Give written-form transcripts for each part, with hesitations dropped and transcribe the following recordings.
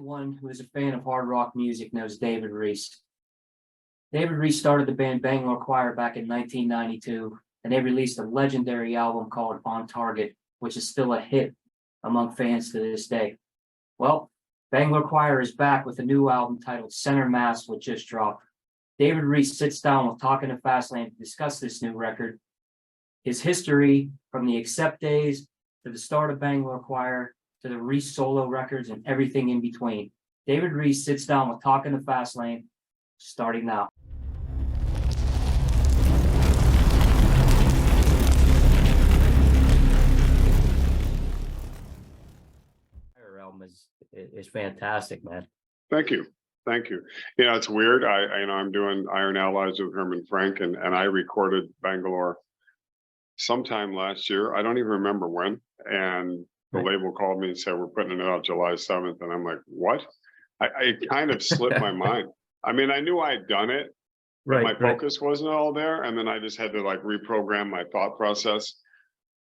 Anyone who is a fan of hard rock music knows David Reece. David Reece started the band Bangalore Choir back in 1992, and they released a legendary album called On Target, which is still a hit among fans to this day. Well, Bangalore Choir is back with a new album titled Center Mass, which just dropped. David Reece sits down with Talking to Fastlane to discuss this new record, his history from the Accept days to the start of Bangalore Choir to the Reece solo records and everything in between. David Reece sits down with Talking to Fastlane, starting now. Your album is fantastic, man. Thank you. Thank you. You know, it's weird. I'm doing Iron Allies with Herman Frank, and I recorded Bangalore sometime last year. I don't even remember when. And the label called me and said, we're putting it out July 7th. And I'm like, what? It kind of slipped my mind. I mean, I knew I'd done it, but my focus wasn't all there. And then I just had to like reprogram my thought process.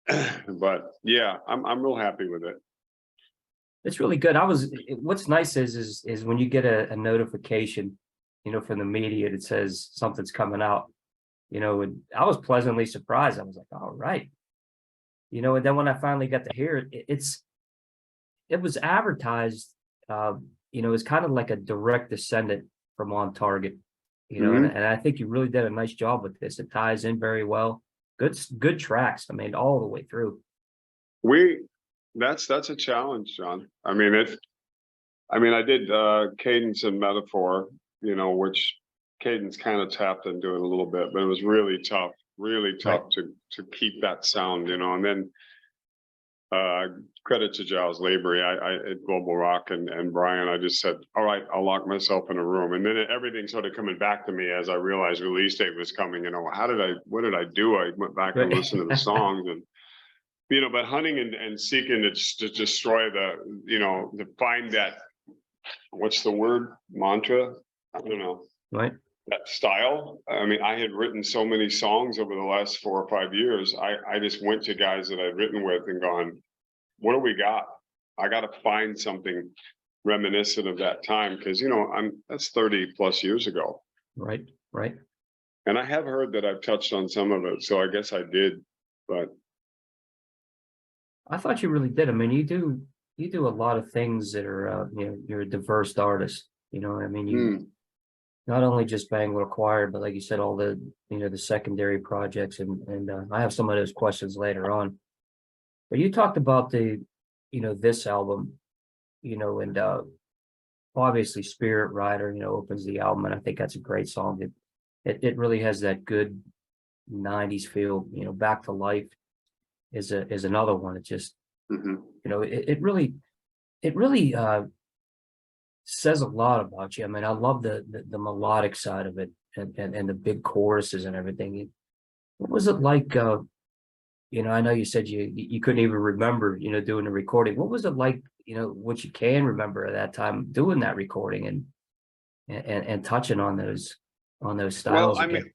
But yeah, I'm real happy with it. It's really good. What's nice is when you get a notification, from the media that says something's coming out, and I was pleasantly surprised. I was like, all right. And then when I finally got to hear it, it was advertised, it's kind of like a direct descendant from On Target, and I think you really did a nice job with this. It ties in very well. Good tracks. I mean, all the way through. That's a challenge, John. I mean, I did Cadence and Metaphor, which Cadence kind of tapped into it a little bit, but it was really tough to keep that sound, and then credit to Giles Laborie, I at Global Rock and Brian, I just said, all right, I'll lock myself in a room. And then everything started coming back to me as I realized release date was coming. What did I do? I went back and listened to the songs and but hunting and seeking to destroy to find that, what's the word? Mantra? I don't know. Right. That style. I mean, I had written so many songs over the last 4 or 5 years. I just went to guys that I'd written with and gone, what do we got? I got to find something reminiscent of that time. Cause that's 30 plus years ago. Right. And I have heard that I've touched on some of it. So I guess I did, but. I thought you really did. I mean, you do a lot of things that are, you're a diverse artist, I mean, you not only just Bangalore Choir, but like you said, all the, the secondary projects and I have some of those questions later on, but you talked about this album, and obviously Spirit Rider, opens the album. And I think that's a great song. It really has that good 90s feel, Back to Life is another one. It just, it really says a lot about you. I mean, I love the melodic side of it and the big choruses and everything. What was it like? I know you said you couldn't even remember, doing the recording. What was it like, what you can remember at that time doing that recording and touching on those styles? Well, I mean,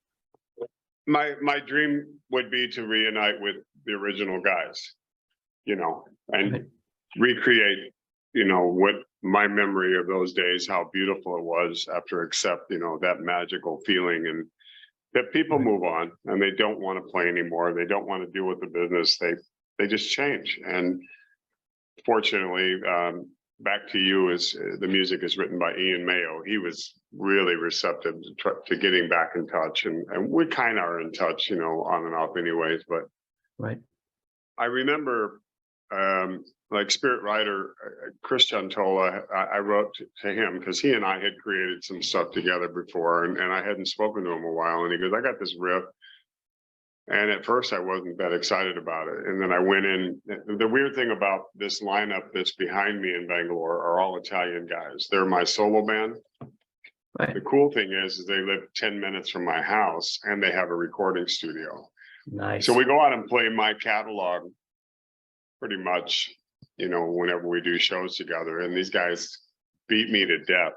my dream would be to reunite with the original guys, and recreate, what my memory of those days, how beautiful it was after Accept, that magical feeling, and that people move on and they don't want to play anymore. They don't want to deal with the business. They just change. And fortunately, Back to You is the music is written by Ian Mayo. He was really receptive to getting back in touch, and we kind of are in touch, on and off anyways. But I remember like Spirit Rider, Chris Chantola, I wrote to him because he and I had created some stuff together before, and I hadn't spoken to him a while. And he goes, I got this riff. And at first I wasn't that excited about it. And then I went in. The weird thing about this lineup that's behind me in Bangalore are all Italian guys. They're my solo band. Right. The cool thing is they live 10 minutes from my house and they have a recording studio. Nice. So we go out and play my catalog pretty much, whenever we do shows together. And these guys beat me to death.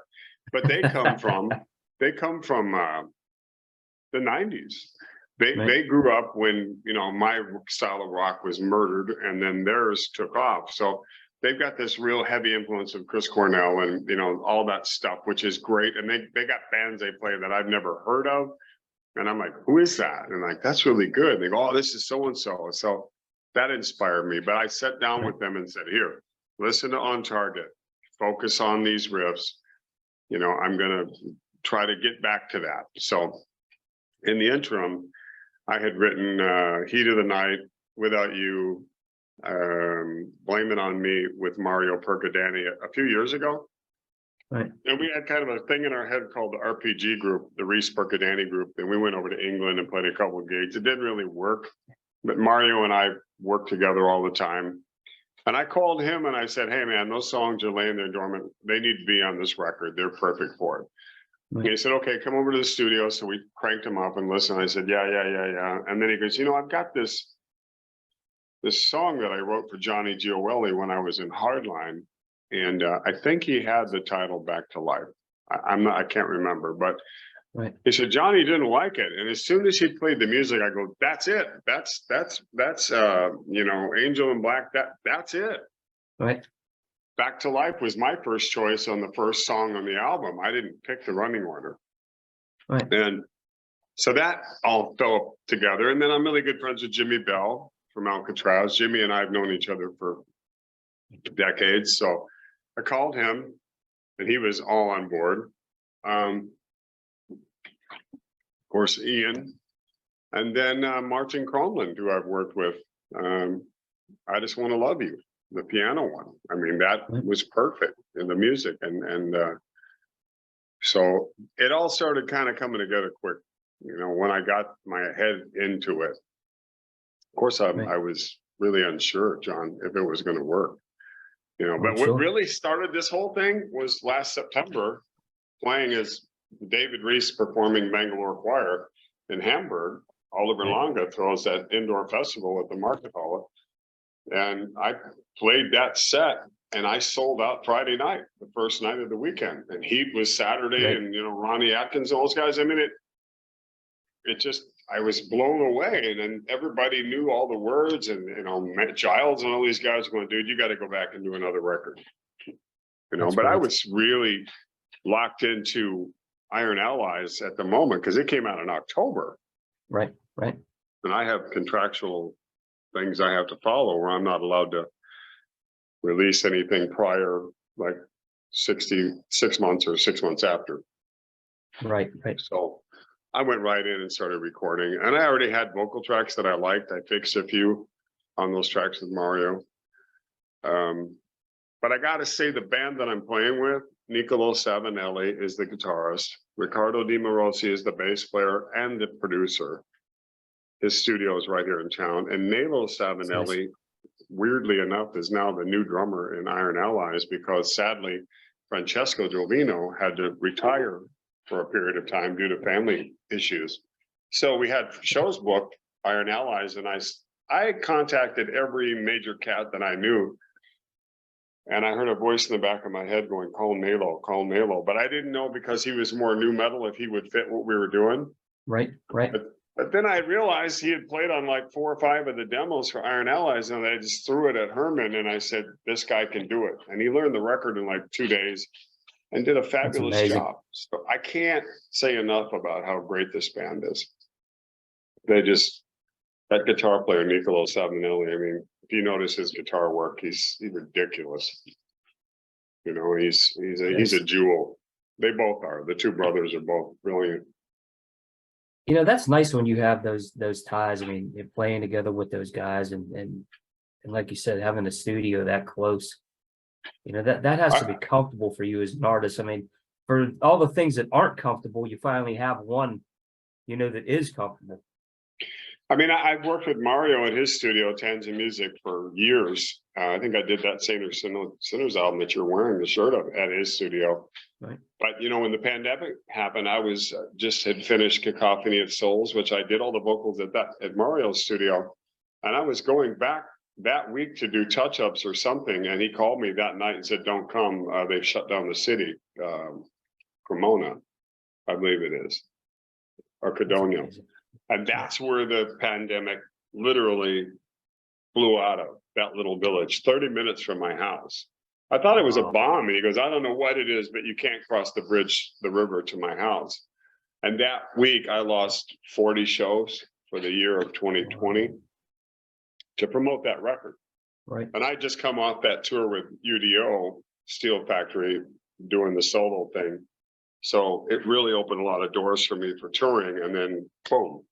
But they come from the 90s. They grew up when, my style of rock was murdered and then theirs took off. So they've got this real heavy influence of Chris Cornell and, you know, all that stuff, which is great. And they got bands they play that I've never heard of. And I'm like, who is that? And like, that's really good. And they go, oh, this is so-and-so. So that inspired me. But I sat down with them and said, here, listen to On Target, focus on these riffs. You know, I'm going to try to get back to that. So in the interim, I had written Heat of the Night, Without You, Blame It On Me with Mario Percadani a few years ago. Right. And we had kind of a thing in our head called the RPG group, the Reece Percadani group. And we went over to England and played a couple of gigs. It didn't really work, but Mario and I worked together all the time. And I called him and I said, hey man, those songs are laying there dormant. They need to be on this record. They're perfect for it. Right. And he said, okay, come over to the studio. So we cranked him up and listened. I said, yeah. And then he goes, you know, I've got this song that I wrote for Johnny Gioeli when I was in Hardline. And I think he had the title Back to Life. I can't remember, but right. He said, Johnny didn't like it. And as soon as he played the music, I go, that's it. That's you know, Angel in Black, that's it. Right. Back to Life was my first choice on the first song on the album. I didn't pick the running order. Right. And so that all fell together. And then I'm really good friends with Jimmy Bell from Alcatraz. Jimmy and I have known each other for decades. So I called him and he was all on board. Of course, Ian, and then Martin Cronland, who I've worked with. I Just Want to Love You, the piano one. I mean, that was perfect in the music. And so it all started kind of coming together quick, you know, when I got my head into it. Of course, I was really unsure, John, if it was going to work. You know, but what really started this whole thing was last September, playing as David Reece performing Bangalore Choir in Hamburg. Oliver Longa throws that indoor festival at the Market Hall. And I played that set and I sold out Friday night, the first night of the weekend. And Heat was Saturday and, you know, Ronnie Atkins, all those guys. I mean, it just, I was blown away. And then everybody knew all the words and, you know, Matt Giles and all these guys going, dude, you got to go back and do another record. You know, but I was really locked into Iron Allies at the moment because it came out in October. Right. And I have contractual things I have to follow where I'm not allowed to release anything prior, like 66 months or 6 months after. Right. So I went right in and started recording, and I already had vocal tracks that I liked. I fixed a few on those tracks with Mario. But I got to say, the band that I'm playing with, Niccolo Savinelli is the guitarist. Riccardo Di Morosi is the bass player and the producer. His studio is right here in town. And Nelo Savinelli, weirdly enough, is now the new drummer in Iron Allies because sadly, Francesco Giovino had to retire for a period of time due to family issues. So we had shows booked, Iron Allies, and I contacted every major cat that I knew. And I heard a voice in the back of my head going, call Nelo. But I didn't know because he was more new metal if he would fit what we were doing. Right. But then I realized he had played on like 4 or 5 of the demos for Iron Allies, and I just threw it at Herman and I said, this guy can do it. And he learned the record in like 2 days and did a fabulous job. So I can't say enough about how great this band is. That guitar player, Niccolo Savinelli, I mean, if you notice his guitar work, he's ridiculous. You know, he's a jewel. They both are. The two brothers are both brilliant. You know, that's nice when you have those ties. I mean, you're playing together with those guys and like you said, having a studio that close, you know, that has to be comfortable for you as an artist. I mean, for all the things that aren't comfortable, you finally have one, you know, that is comfortable. I mean, I've worked with Mario at his studio, Tans of Music, for years. I think I did that Sinners album that you're wearing the shirt of at his studio. Right. But, you know, when the pandemic happened, I was had finished Cacophony of Souls, which I did all the vocals at Mario's studio. And I was going back that week to do touch-ups or something. And he called me that night and said, don't come. They've shut down the city. Cremona, I believe it is, or Cadonia. And that's where the pandemic literally flew out of. that little village, 30 minutes from my house. I thought it was a bomb. And he goes, I don't know what it is, but you can't cross the bridge, the river to my house. And that week I lost 40 shows for the year of 2020 to promote that record. Right. And I just come off that tour with UDO Steel Factory doing the solo thing. So it really opened a lot of doors for me for touring, and then boom,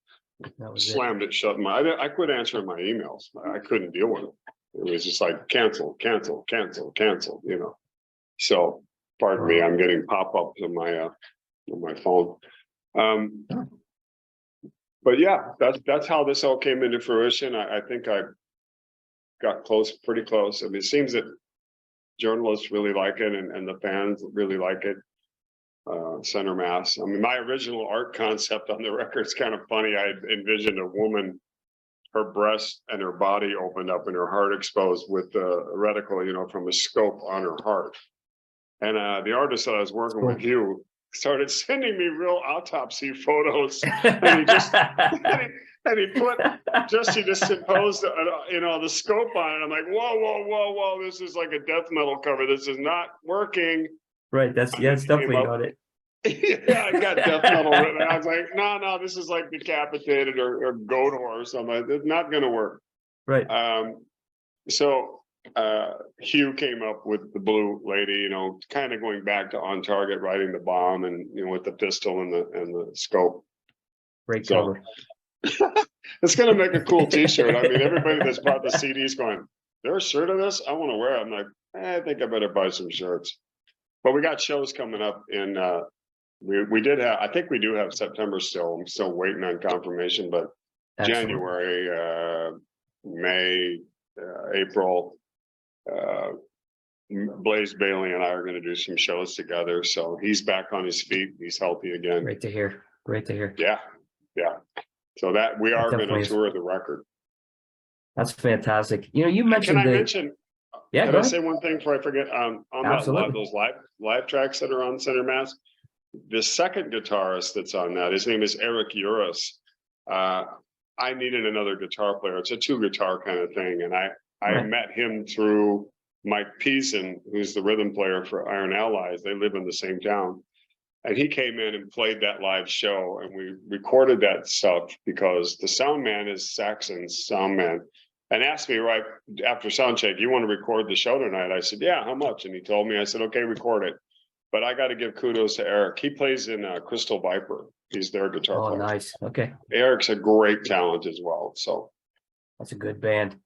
slammed it shut. I quit answering my emails. I couldn't deal with it. It was just like cancel, cancel, cancel, cancel, you know. So pardon me, I'm getting pop-ups on my phone. But yeah, that's how this all came into fruition. I think I got pretty close. I mean, it seems that journalists really like it, and the fans really like it. Center mass. I mean, my original art concept on the record is kind of funny. I envisioned a woman, her breast and her body opened up and her heart exposed with a reticle, you know, from a scope on her heart. And the artist that I was working with, Hugh, started sending me real autopsy photos, and he just he just imposed you know, the scope on it. I'm like, whoa, this is like a death metal cover. This is not working. Right, it's definitely not it. Yeah, I got death metal written. I was like, no, this is like decapitated or goat horse or something. It's not going to work. Right. So Hugh came up with the Blue Lady, you know, kind of going back to On Target, riding the bomb, and you know, with the pistol and the scope. Great cover. It's going to make a cool T-shirt. I mean, everybody that's bought the CDs going, there's a shirt of this? I want to wear it. I'm like, I think I better buy some shirts. But we got shows coming up in, we did have, I think we do have September still. I'm still waiting on confirmation, but excellent. January, May, April, Blaze Bailey and I are going to do some shows together. So he's back on his feet. He's healthy again. Great to hear. Great to hear. Yeah. So that we are going to tour the record. That's fantastic. You know, you mentioned. Can I mention? Yeah. Can I say one thing before I forget? On those live tracks that are on Center Mass, the second guitarist that's on that, his name is Eric Uris. I needed another guitar player. It's a 2-guitar kind of thing, and I met him through Mike Peason, who's the rhythm player for Iron Allies. They live in the same town. And he came in and played that live show, and we recorded that stuff because the sound man is Saxon's sound man, and asked me right after sound check, you want to record the show tonight? I said, yeah, how much? And he told me. I said, okay, record it. But I got to give kudos to Eric. He plays in Crystal Viper. He's their guitar player. Oh, nice. Okay. Eric's a great talent as well. So that's a good band.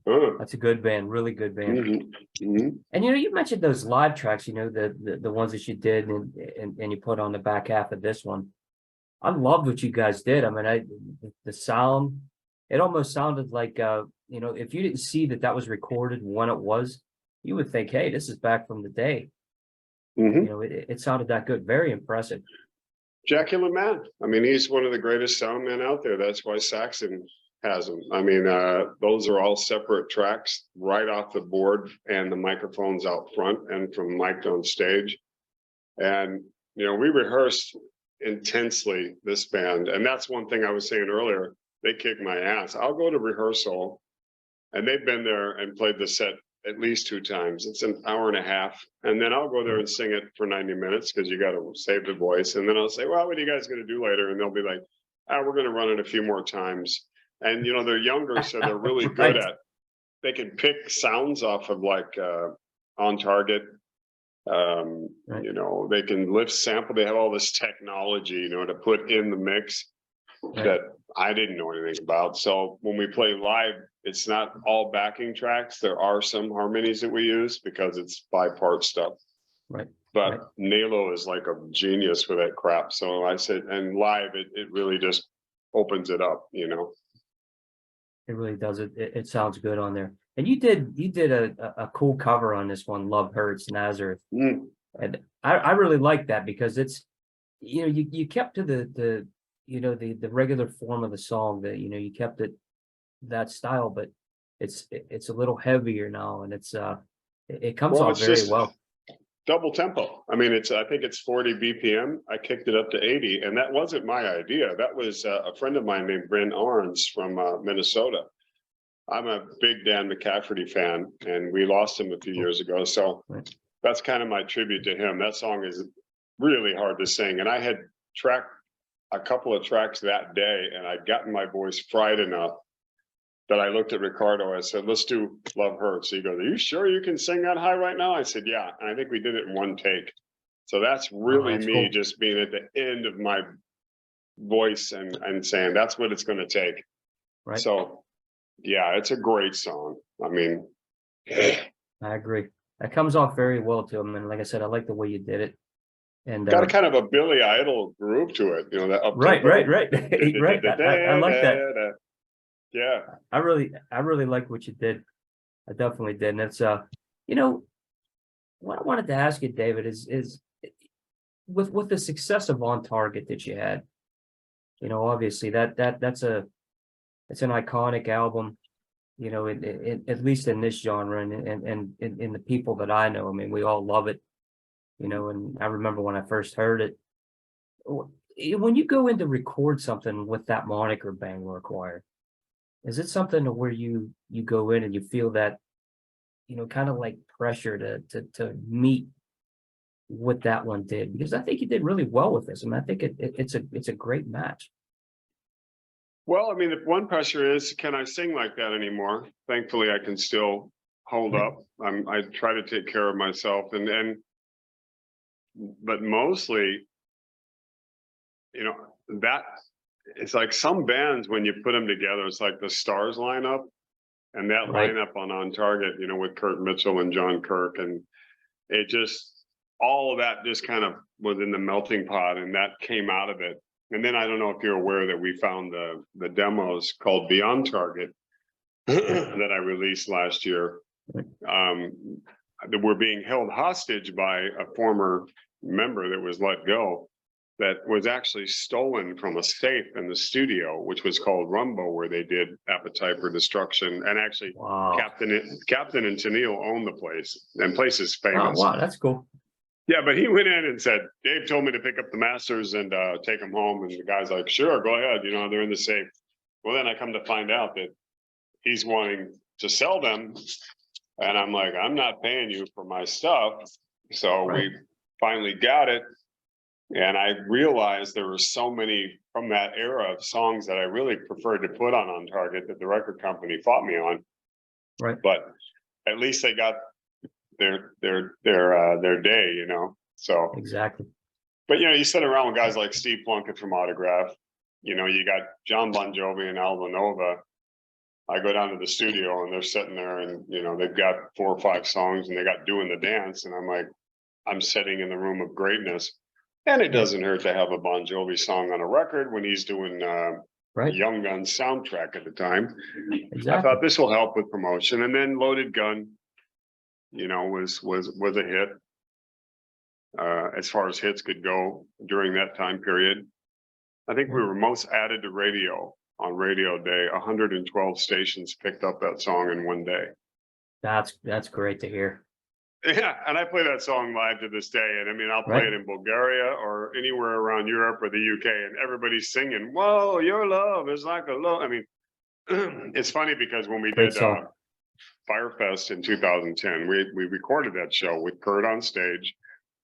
That's a good band, really good band. And you know, you mentioned those live tracks, you know, the ones that you did and you put on the back half of this one. I loved what you guys did. I mean, the sound, it almost sounded like you know, if you didn't see that was recorded when it was, you would think, hey, this is back from the day. You know, it sounded that good. Very impressive. Jackie LeMan. I mean, he's one of the greatest sound men out there. That's why Saxon has them. I mean, those are all separate tracks right off the board, and the microphones out front and from mic'd on stage. And, you know, we rehearsed intensely, this band. And that's one thing I was saying earlier. They kick my ass. I'll go to rehearsal, and they've been there and played the set at least 2 times. It's an hour and a half. And then I'll go there and sing it for 90 minutes because you got to save the voice. And then I'll say, well, what are you guys going to do later? And they'll be like, we're going to run it a few more times. And, you know, they're younger, so they're really good at, they can pick sounds off of like On Target. You know, they can lift sample. They have all this technology, you know, to put in the mix that I didn't know anything about. So when we play live, it's not all backing tracks. There are some harmonies that we use because it's 5-part stuff. But Nalo is like a genius for that crap. So I said, and live, it really just opens it up, you know. It really does. It sounds good on there. And you did a cool cover on this one, Love Hurts, Nazareth. And I really like that because it's, you know, you kept to the you know, the regular form of the song, that, you know, you kept it that style, but it's a little heavier now, and it comes off very well. Double tempo. I mean, I think it's 40 BPM. I kicked it up to 80, and that wasn't my idea. That was a friend of mine named Bryn Arns from Minnesota. I'm a big Dan McCafferty fan, and we lost him a few years ago. So that's kind of my tribute to him. That song is really hard to sing. And I had tracked a couple of tracks that day, and I'd gotten my voice fried enough that I looked at Ricardo. I said, let's do Love Hurts. He goes, are you sure you can sing that high right now? I said, yeah. And I think we did it in one take. So that's really that's me cool. just being at the end of my voice and saying that's what it's going to take. Right. So yeah, it's a great song. I mean, I agree. That comes off very well to him. And like I said, I like the way you did it. And got a kind of a Billy Idol groove to it, you know, that up right. Right. I like that. Yeah. I really like what you did. I definitely did. And it's you know, what I wanted to ask you, David, is with the success of On Target that you had, you know, obviously it's an iconic album, you know, at least in this genre and in the people that I know. I mean, we all love it, you know, and I remember when I first heard it. When you go in to record something with that moniker, Bangalore Choir, is it something where you go in and you feel that, you know, kind of like pressure to meet what that one did? Because I think you did really well with this. I mean, I think it's a great match. Well, I mean, the one pressure is, can I sing like that anymore? Thankfully, I can still hold up. I try to take care of myself, but mostly, you know, that it's like some bands, when you put them together, it's like the stars line up, and that lineup on Target, you know, with Kurt Mitchell and John Kirk, and it just, all of that just kind of was in the melting pot, and that came out of it. And then I don't know if you're aware that we found the demos called Beyond Target that I released last year. That were being held hostage by a former member that was let go, that was actually stolen from a safe in the studio, which was called Rumbo, where they did Appetite for Destruction. And actually, Captain and Tennille owned the place, and place is famous. Oh, wow, that's cool. Yeah, but he went in and said, Dave told me to pick up the masters and take them home. And the guy's like, sure, go ahead. You know, they're in the safe. Well, then I come to find out that he's wanting to sell them. And I'm like, I'm not paying you for my stuff. So we finally got it. And I realized there were so many from that era of songs that I really preferred to put on Target that the record company fought me on. Right. But at least they got their day, you know. So exactly. But you know, you sit around with guys like Steve Plunkett from Autograph. You know, you got Jon Bon Jovi and Aldo. I go down to the studio and they're sitting there, and you know, they've got 4 or 5 songs and they got Doing the Dance, and I'm like, I'm sitting in the room of greatness. And it doesn't hurt to have a Bon Jovi song on a record when he's doing Young Gun's soundtrack at the time. Exactly. I thought this will help with promotion. And then Loaded Gun, you know, was a hit as far as hits could go during that time period. I think we were most added to radio on Radio Day. 112 stations picked up that song in one day. That's great to hear. Yeah, and I play that song live to this day. And I mean, I'll play it in Bulgaria or anywhere around Europe or the UK, and everybody's singing, whoa, your love is like a love. I mean, it's funny because when we did Firefest in 2010, we recorded that show with Kurt on stage,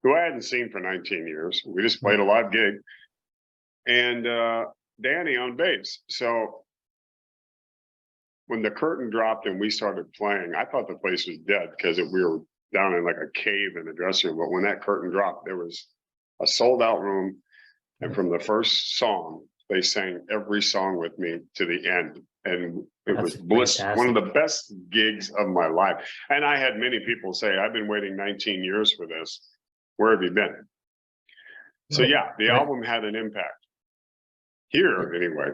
who I hadn't seen for 19 years. We just played a live gig, and Danny on bass. So when the curtain dropped and we started playing, I thought the place was dead because we were down in like a cave in the dressing room. But when that curtain dropped, there was a sold out room. And from the first song, they sang every song with me to the end. And it was bliss, one of the best gigs of my life. And I had many people say, I've been waiting 19 years for this. Where have you been? So yeah, the album had an impact here anyway.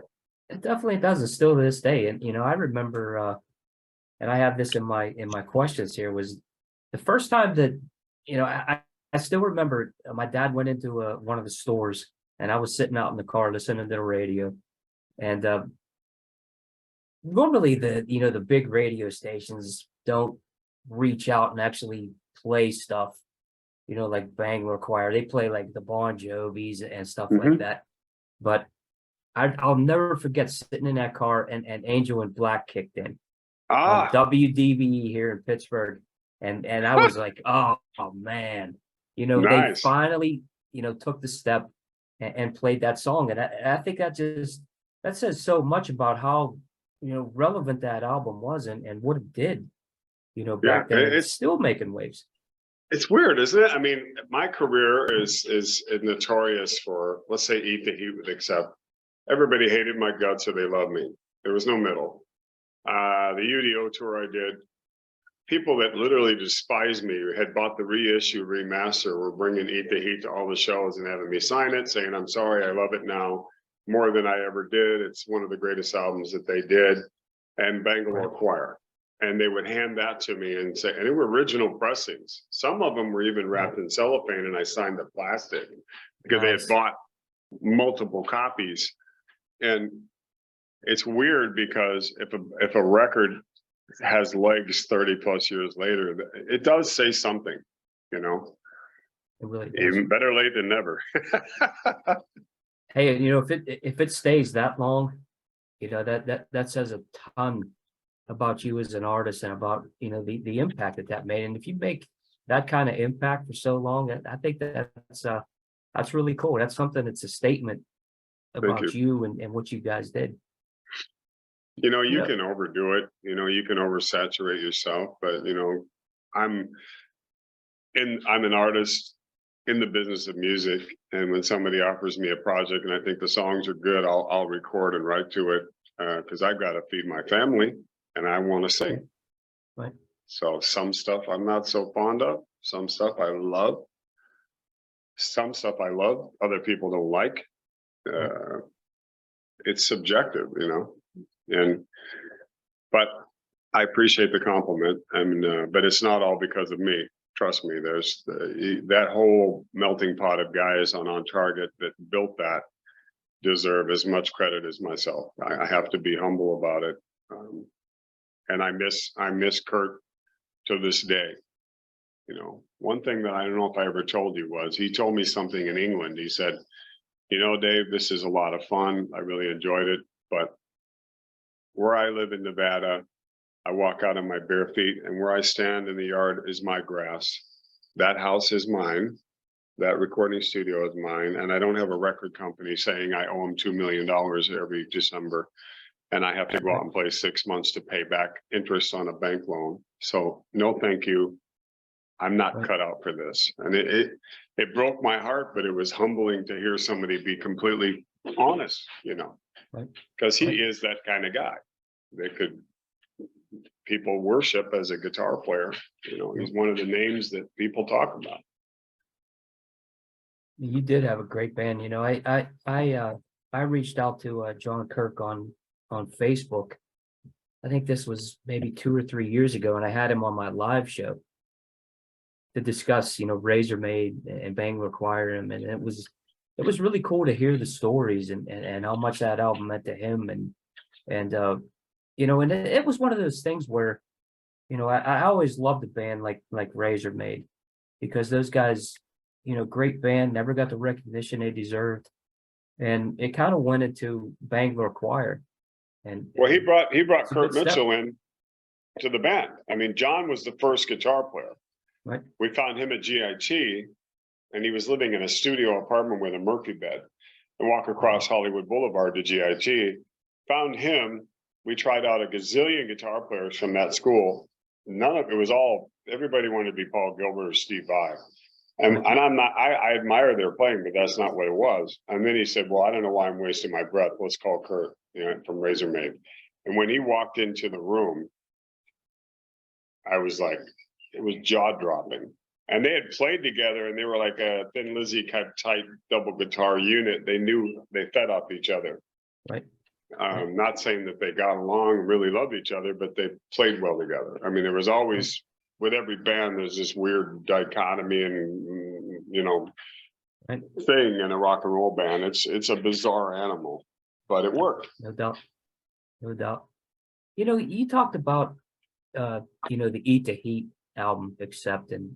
It definitely does. It still to this day. And, you know, I remember, and I have this in my questions here, was the first time that, you know, I still remember my dad went into one of the stores, and I was sitting out in the car listening to the radio. And normally the big radio stations don't reach out and actually play stuff, you know, like Bangalore Choir. They play like the Bon Jovis and stuff like that. But I'll never forget sitting in that car and Angel in Black kicked in. WDVE here in Pittsburgh. And I was like, oh man, they nice. finally, took the step and played that song. And I think that says so much about how, relevant that album was and what it did, Yeah, back then. It's still making waves. it's weird, isn't it? I mean, my career is notorious for, let's say, Eat the Heat with Accept. Everybody hated my guts or they loved me. There was no middle. The UDO tour I did, people that literally despised me had bought the reissue remaster were bringing Eat the Heat to all the shows and having me sign it, saying, I'm sorry, I love it now more than I ever did. It's one of the greatest albums that they did. And Bangalore Choir. And they would hand that to me and say, and they were original pressings. Some of them were even wrapped in cellophane, and I signed the plastic because they had bought multiple copies. And it's weird because if a record has legs 30 plus years later, it does say something, It really does. even better late than never. Hey, if it stays that long, that says a ton about you as an artist and about, the impact that made. And if you make that kind of impact for so long, I think that's really cool. That's something that's a statement about you and what you guys did. You can overdo it, you can oversaturate yourself, but I'm an artist in the business of music. And when somebody offers me a project and I think the songs are good, I'll record and write to it because I've got to feed my family and I want to sing. Right. So some stuff I'm not so fond of, some stuff I love, other people don't like. It's subjective, but I appreciate the compliment. But it's not all because of me. Trust me, there's that whole melting pot of guys on Target that built that deserve as much credit as myself. I have to be humble about it. And I miss Kurt to this day. One thing that I don't know if I ever told you was he told me something in England. He said, Dave, this is a lot of fun. I really enjoyed it. But where I live in Nevada, I walk out on my bare feet, and where I stand in the yard is my grass. That house is mine. That recording studio is mine. And I don't have a record company saying I owe them $2 million every December. And I have to go out and play 6 months to pay back interest on a bank loan. So no, thank you. I'm not cut out for this. And it broke my heart, but it was humbling to hear somebody be completely honest, because he is that kind of guy. People worship as a guitar player. He's one of the names that people talk about. You did have a great band. I reached out to John Kirk on Facebook. I think this was maybe 2 or 3 years ago, and I had him on my live show to discuss, Razor Maid and Bangalore Choir, and it was really cool to hear the stories and how much that album meant to him, and it was one of those things where, I always loved a band like Razor Maid, because those guys, great band, never got the recognition they deserved, and it kind of went into Bangalore Choir. And well, he brought Kurt Mitchell in to the band. I mean, John was the first guitar player. Right. We found him at GIT, and he was living in a studio apartment with a Murphy bed. And walk across Hollywood Boulevard to GIT. Found him. We tried out a gazillion guitar players from that school. None of it was all. Everybody wanted to be Paul Gilbert or Steve Vai. And I'm not. I admire their playing, but that's not what it was. And then he said, "Well, I don't know why I'm wasting my breath. Let's call Kurt, from Razor Maid." And when he walked into the room, I was like, it was jaw dropping. And they had played together, and they were like a Thin Lizzy kind of tight double guitar unit. They knew they fed off each other. Right. Not saying that they got along and really loved each other, but they played well together. I mean, there was always, with every band, there's this weird dichotomy and thing in a rock and roll band. It's a bizarre animal, but it worked. No doubt. You talked about the Eat the Heat album, Accept, and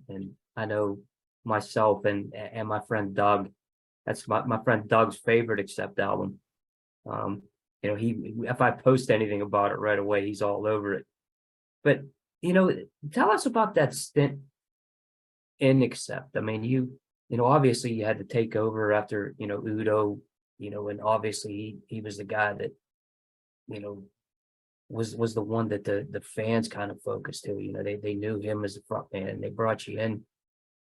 I know myself and my friend Doug, that's my friend Doug's favorite Accept album. He, if I post anything about it right away, he's all over it. But, tell us about that stint in Accept. I mean, obviously you had to take over after, Udo, and obviously he was the guy that, you know, was the one that the fans kind of focused to. They knew him as the front man, and they brought you in.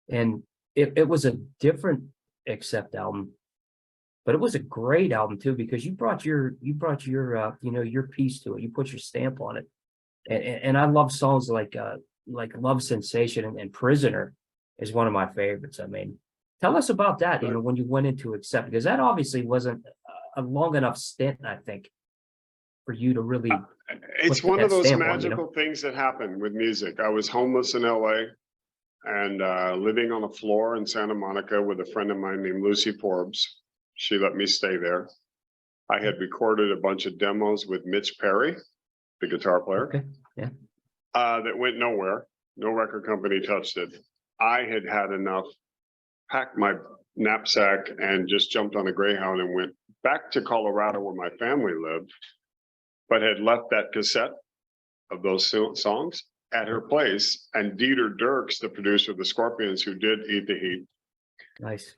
And it was a different Accept album, but it was a great album too, because you brought your your piece to it. You put your stamp on it. And I love songs like Love Sensation and Prisoner is one of my favorites. I mean, tell us about that, when you went into Accept, because that obviously wasn't a long enough stint, I think, for you to really It's put one that of those stamp on, magical things that happen with music. I was homeless in LA and living on the floor in Santa Monica with a friend of mine named Lucy Forbes. She let me stay there. I had recorded a bunch of demos with Mitch Perry, the guitar player. Okay. Yeah. That went nowhere. No record company touched it. I had enough, packed my knapsack and just jumped on a Greyhound and went back to Colorado where my family lived, but had left that cassette of those songs at her place. And Dieter Dirks, the producer of the Scorpions, who did Eat the Heat, Nice.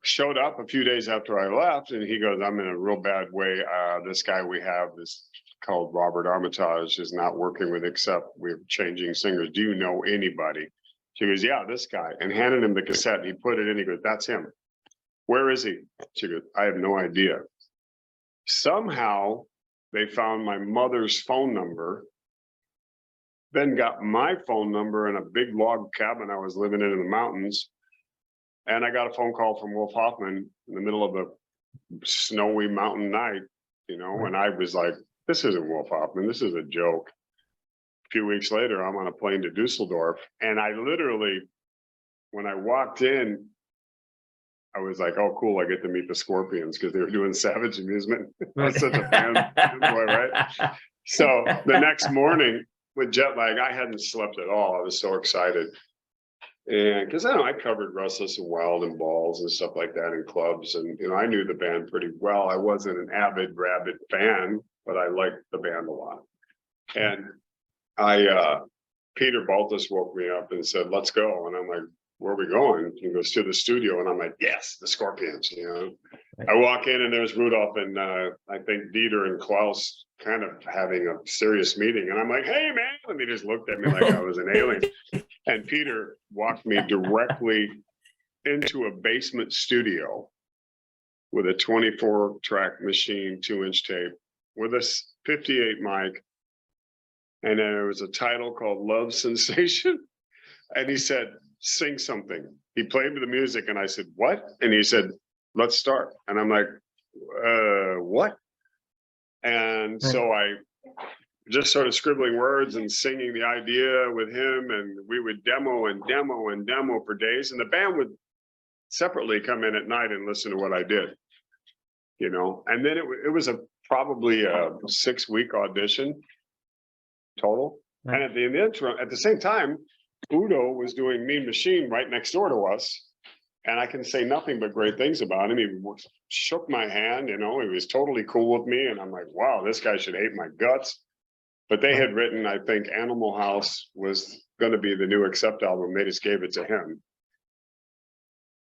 Showed up a few days after I left, and he goes, "I'm in a real bad way. This guy we have is called Robert Armitage is not working with Accept. We're changing singers. Do you know anybody?" She goes, "Yeah, this guy," and handed him the cassette. He put it in. He goes, "That's him. Where is he?" She goes, "I have no idea." Somehow they found my mother's phone number, then got my phone number in a big log cabin I was living in the mountains. And I got a phone call from Wolf Hoffman in the middle of a snowy mountain night, and I was like, "This isn't Wolf Hoffman. This is a joke." A few weeks later, I'm on a plane to Dusseldorf. And I literally, when I walked in, I was like, "Oh, cool. I get to meet the Scorpions," because they were doing Savage Amusement. I was such a fan boy, right? So the next morning with jet lag, I hadn't slept at all. I was so excited. And because I covered Restless and Wild and Balls and stuff like that in clubs. And, I knew the band pretty well. I wasn't an avid, rabid fan, but I liked the band a lot. And Peter Baltus woke me up and said, "Let's go." And I'm like, "Where are we going?" He goes, "To the studio." And I'm like, "Yes, the Scorpions." Right. I walk in and there's Rudolph and I think Dieter and Klaus kind of having a serious meeting. And I'm like, "Hey, man." And they just looked at me like I was an alien. And Peter walked me directly into a basement studio with a 24-track machine, 2-inch tape, with a 58 mic. And then there was a title called Love Sensation. And he said, "Sing something." He played me the music and I said, "What?" And he said, "Let's start." And I'm like, what? And so I just started scribbling words and singing the idea with him. And we would demo and demo and demo for days. And the band would separately come in at night and listen to what I did, And then it was probably a 6-week audition total. Right. And at the same time, Udo was doing Mean Machine right next door to us. And I can say nothing but great things about him. He shook my hand, he was totally cool with me. And I'm like, wow, this guy should hate my guts. But they had written, I think Animal House was going to be the new Accept album. They just gave it to him.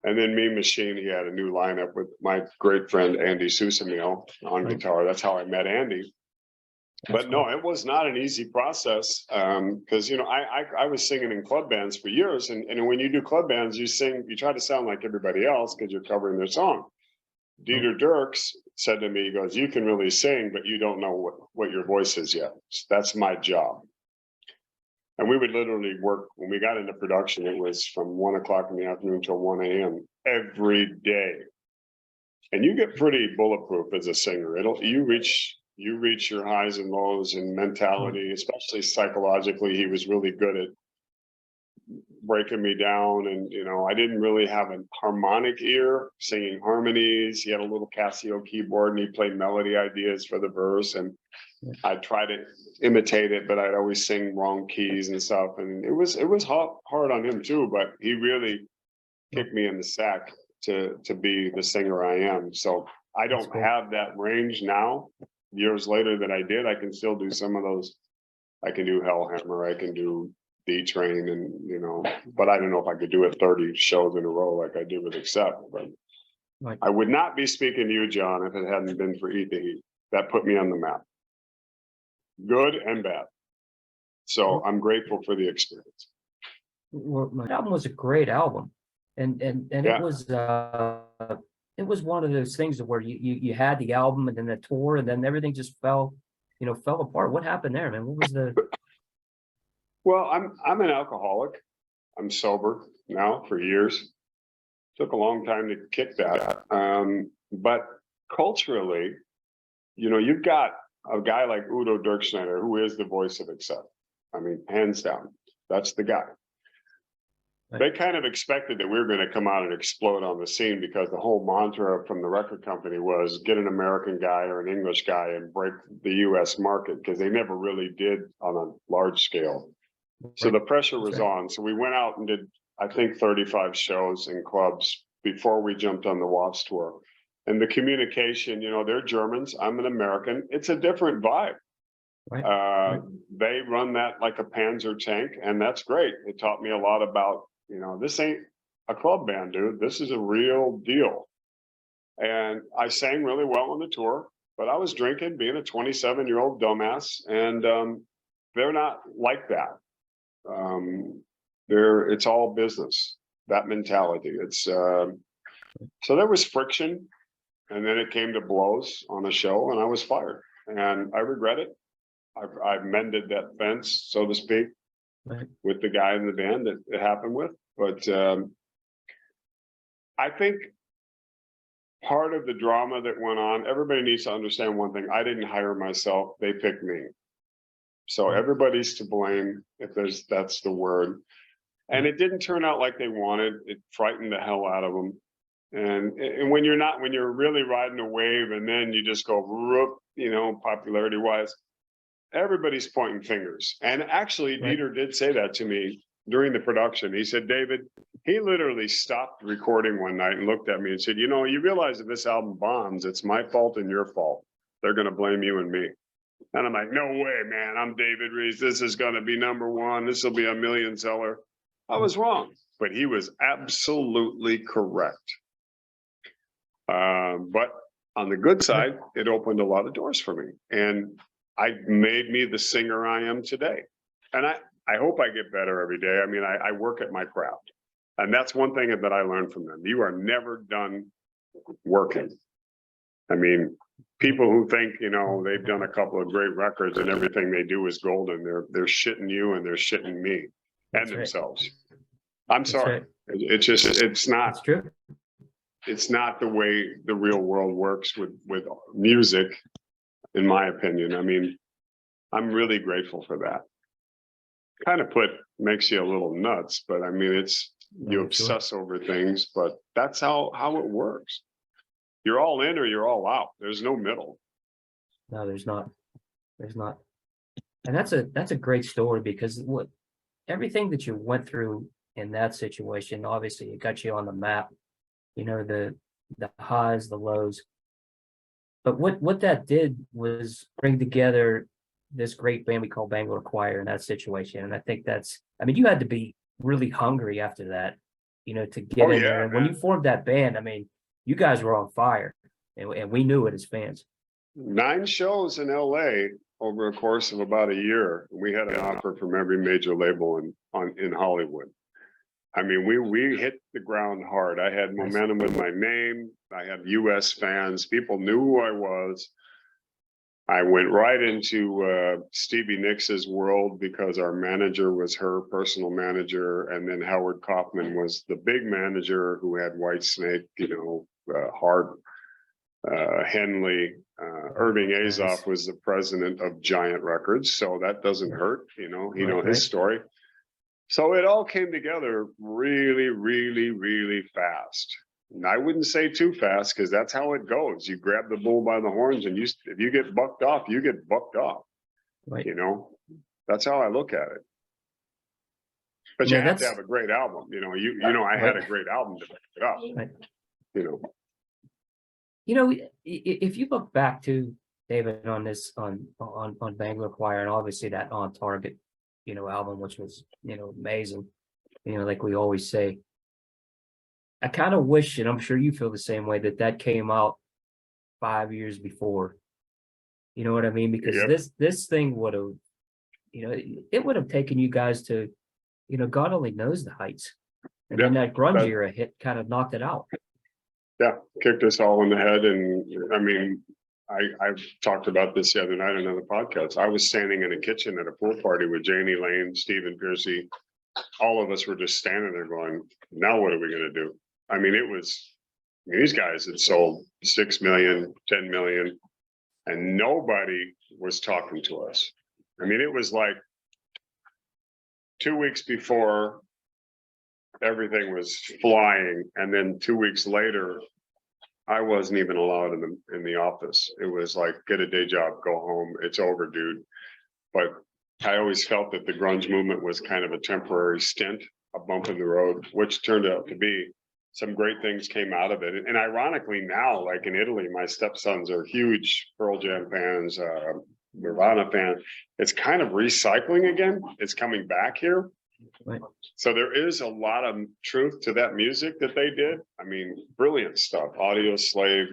And then Mean Machine, he had a new lineup with my great friend Andy Susamil on guitar. That's how I met Andy. But no, it was not an easy process because, I was singing in club bands for years. And when you do club bands, you try to sound like everybody else because you're covering their song. Dieter Dirks said to me, he goes, "You can really sing, but you don't know what your voice is yet. That's my job." And we would literally work, when we got into production, it was from 1 o'clock in the afternoon till 1 a.m. every day. And you get pretty bulletproof as a singer. You reach your highs and lows and mentality, especially psychologically. He was really good at breaking me down. And, I didn't really have a harmonic ear, singing harmonies. He had a little Casio keyboard and he played melody ideas for the verse. And I tried to imitate it, but I'd always sing wrong keys and stuff. And it was hard on him too, but he really kicked me in the sack to be the singer I am. So I don't have that range now. Years later that I did, I can still do some of those I can do Hellhammer, I can do D-Train, and but I don't know if I could do it 30 shows in a row like I did with Accept. But Right. I would not be speaking to you, John, if it hadn't been for Eat the Heat. That put me on the map, good and bad. So I'm grateful for the experience. Well, my album was a great album, and Yeah. it was one of those things where you had the album and then the tour, and then everything just fell apart. What happened there, man? What was the? Well, I'm an alcoholic. I'm sober now for years. Took a long time to kick that. But culturally, you've got a guy like Udo Dirkschneider, who is the voice of Accept. I mean, hands down, that's the guy. Right. They kind of expected that we were going to come out and explode on the scene because the whole mantra from the record company was get an American guy or an English guy and break the US market, because they never really did on a large scale. So the pressure was on. So we went out and did, I think, 35 shows in clubs before we jumped on the WAFS tour. And the communication, they're Germans, I'm an American. It's a different vibe. Right. They run that like a Panzer tank, and that's great. It taught me a lot about, this ain't a club band, dude. This is a real deal. And I sang really well on the tour, but I was drinking, being a 27-year-old dumbass, and they're not like that. It's all business, that mentality. So there was friction, and then it came to blows on a show, and I was fired, and I regret it. I've mended that fence, so to speak, Right. with the guy in the band that it happened with. But I think part of the drama that went on, everybody needs to understand one thing. I didn't hire myself, they picked me. So everybody's to blame, if that's the word. And it didn't turn out like they wanted. It frightened the hell out of them. And when you're really riding a wave, and then you just go, popularity wise, everybody's pointing fingers. And actually, Right. Dieter did say that to me during the production. He said, David, he literally stopped recording one night and looked at me and said, you realize if this album bombs, it's my fault and your fault. They're going to blame you and me. And I'm like, no way, man. I'm David Reece. This is going to be #1. This will be a million seller. I was wrong, but he was absolutely correct. But on the good side, it opened a lot of doors for me, and I made me the singer I am today. And I hope I get better every day. I mean, I work at my craft, and that's one thing that I learned from them. You are never done working. I mean, people who think, they've done a couple of great records and everything they do is golden, they're shitting you and they're shitting me and That's themselves. Right. I'm sorry. Right. It's not. That's true. It's not the way the real world works with music, in my opinion. I mean, I'm really grateful for that. Kind of makes you a little nuts, but I mean, you obsess over things, but that's how it works. You're all in or you're all out. There's no middle. No, there's not. And that's a great story, because everything that you went through in that situation, obviously it got you on the map, the highs, the lows. But what that did was bring together this great band we call Bangalore Choir in that situation. And I think you had to be really hungry after that, to get in there. And when you formed that band, you guys were on fire, and we knew it as fans. 9 shows in LA over a course of about a year. We had an offer from every major label in Hollywood. I mean, we hit the ground hard. I had momentum with my name. I had US fans. People knew who I was. I went right into Stevie Nicks' world, because our manager was her personal manager. And then Howard Kaufman was the big manager who had Whitesnake, Hart, Henley. Irving Azoff was the president of Giant Records. So that doesn't hurt, his story. So it all came together really, really, really fast. And I wouldn't say too fast, because that's how it goes. You grab the bull by the horns, and if you get bucked off, you get bucked off. Right. That's how I look at it. But you have to have a great album. I had a great album to back it up. Right. If if you look back to David on this on Bangalore Choir, and obviously that On Target, album, which was amazing. Like we always say, I kind of wish, and I'm sure you feel the same way, that came out 5 years before. You know what I mean? Because Yep. this thing would have, it would have taken you guys to, God only knows the heights. And then that grunge era hit, kind of knocked it out. Yeah, kicked us all in the head. And I mean, I've talked about this the other night on another podcast. I was standing in a kitchen at a pool party with Janie Lane, Stephen Piercy. All of us were just standing there going, now what are we going to do? I mean, these guys had sold 6 million, 10 million, and nobody was talking to us. I mean, it was like 2 weeks before everything was flying, and then 2 weeks later, I wasn't even allowed in the office. It was like, get a day job, go home, it's over, dude. But I always felt that the grunge movement was kind of a temporary stint, a bump in the road, which turned out to be some great things came out of it. And ironically now, like in Italy, my stepsons are huge Pearl Jam fans, Nirvana fans. It's kind of recycling again. It's coming back here. Right. So there is a lot of truth to that music that they did. I mean, brilliant stuff. Audio Slave,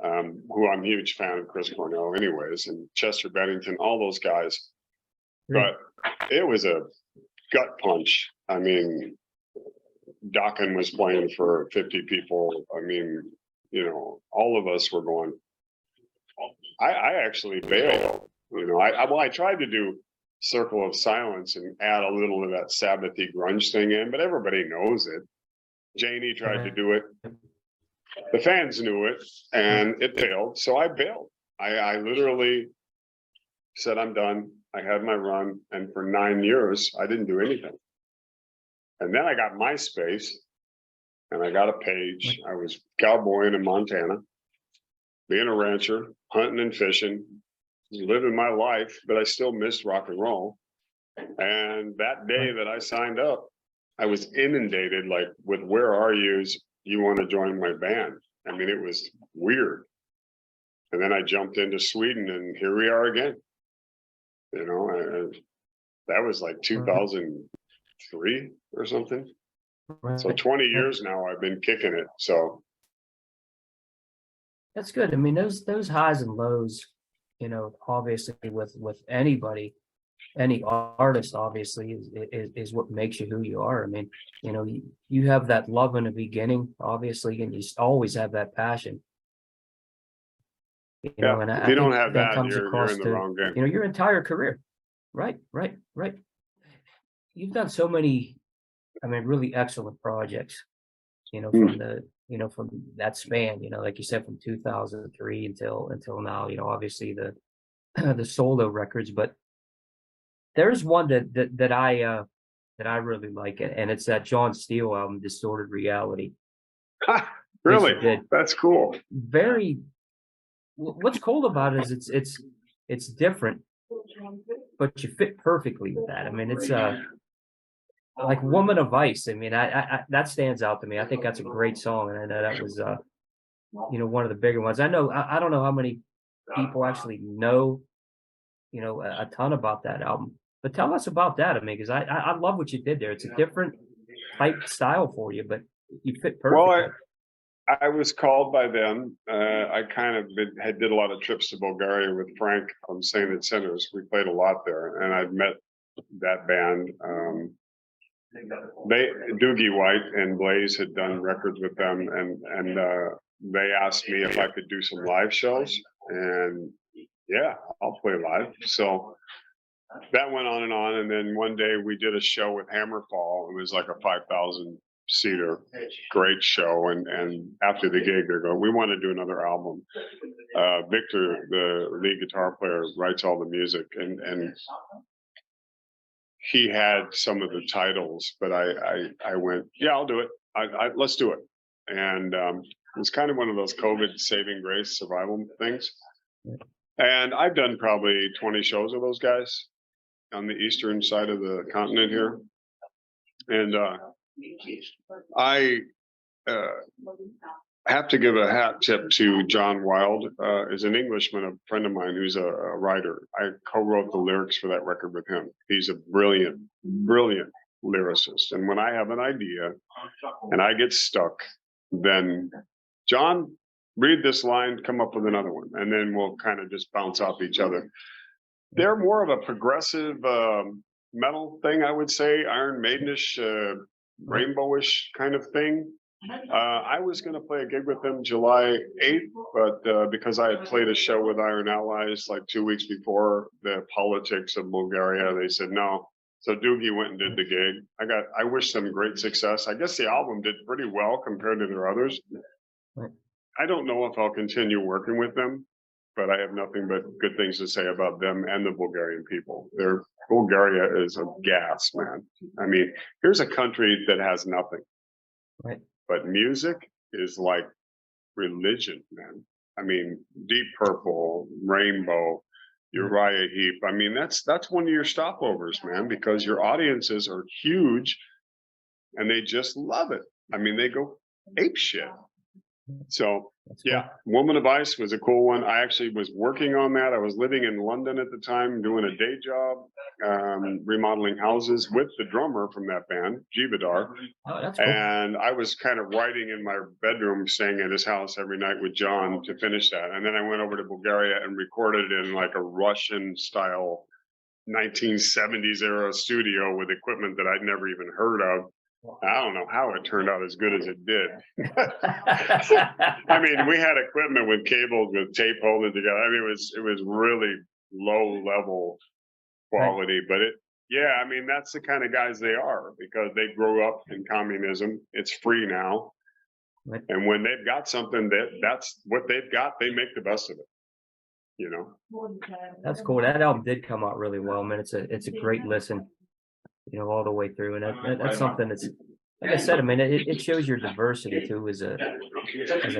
who I'm a huge fan of, Chris Cornell anyways, and Chester Bennington, all those guys. But it was a gut punch. I mean, Dokken was playing for 50 people. I mean, all of us were going. I actually bailed. I tried to do Circle of Silence and add a little of that Sabbathy grunge thing in, but everybody knows it. Janie tried to do it. The fans knew it, and it failed. So I bailed. I literally said, I'm done. I had my run, and for 9 years, I didn't do anything. And then I got MySpace, and I got a page. I was cowboying in Montana, being a rancher, hunting and fishing, living my life, but I still missed rock and roll. And that day that I signed up, I was inundated with where are yous? You want to join my band? I mean, it was weird. And then I jumped into Sweden, and here we are again. That was like 2003 or something. So 20 years now I've been kicking it. So that's good. I mean, those highs and lows, obviously with anybody, any artist, obviously is what makes you who you are. I mean, you have that love in the beginning, obviously, and you always have that passion. And if you don't have that, comes you're across in the wrong game. Your entire career. Right. You've done so many, really excellent projects, from that span, like you said, from 2003 until now, obviously the solo records, but there's one that I really like it, and it's that John Steele album, Distorted Reality. Really? That's cool. What's cool about it is it's different, but you fit perfectly with that. I mean, it's like Woman of Ice. I mean, I that stands out to me. I think that's a great song, and I know that was one of the bigger ones. I know I don't know how many people actually know a ton about that album, but tell us about that. I mean, because I love what you did there. It's a different type style for you, but you fit perfectly. Well, I was called by them. I kind of did a lot of trips to Bulgaria with Frank from Saint and Sinners. We played a lot there, and I'd met that band. Doogie White and Blaze had done records with them, and they asked me if I could do some live shows, and yeah, I'll play live. So that went on, and then one day we did a show with Hammerfall. It was like a 5,000 seater, great show, and after the gig they're going, we want to do another album. Victor, the lead guitar player, writes all the music, and he had some of the titles, but I went, yeah, I'll do it. Let's do it. And it was kind of one of those COVID saving grace survival things. And I've done probably 20 shows of those guys on the eastern side of the continent here. And I have to give a hat tip to John Wilde, is an Englishman, a friend of mine who's a writer. I co-wrote the lyrics for that record with him. He's a brilliant, brilliant lyricist. And when I have an idea and I get stuck, then John, read this line, come up with another one, and then we'll kind of just bounce off each other. They're more of a progressive metal thing, I would say, Iron Maidenish, rainbowish kind of thing. I was going to play a gig with them July 8th, but because I had played a show with Iron Allies like 2 weeks before the politics of Bulgaria, they said no. So Doogie went and did the gig. I wish them great success. I guess the album did pretty well compared to their others. I don't know if I'll continue working with them, but I have nothing but good things to say about them and the Bulgarian people. Bulgaria is a gas, man. I mean, here's a country that has nothing. Right. But music is like religion, man. I mean, Deep Purple, Rainbow, Uriah Heep. I mean, that's one of your stopovers, man, because your audiences are huge and they just love it. I mean, they go ape shit. So yeah, Woman of Ice was a cool one. I actually was working on that. I was living in London at the time, doing a day job, remodeling houses with the drummer from that band, Jivadar. Oh, that's cool. And I was kind of writing in my bedroom, staying at his house every night with John to finish that. And then I went over to Bulgaria and recorded in like a Russian style 1970s era studio with equipment that I'd never even heard of. I don't know how it turned out as good as it did. I mean, we had equipment with cables with tape holding together. I mean, it was really low level quality, but I mean, that's the kind of guys they are because they grew up in communism. It's free now. Right. And when they've got something that's what they've got, they make the best of it. You know? That's cool. That album did come out really well, man. It's a great listen. All the way through, and that's something that's, like I said, I mean, it shows your diversity too as an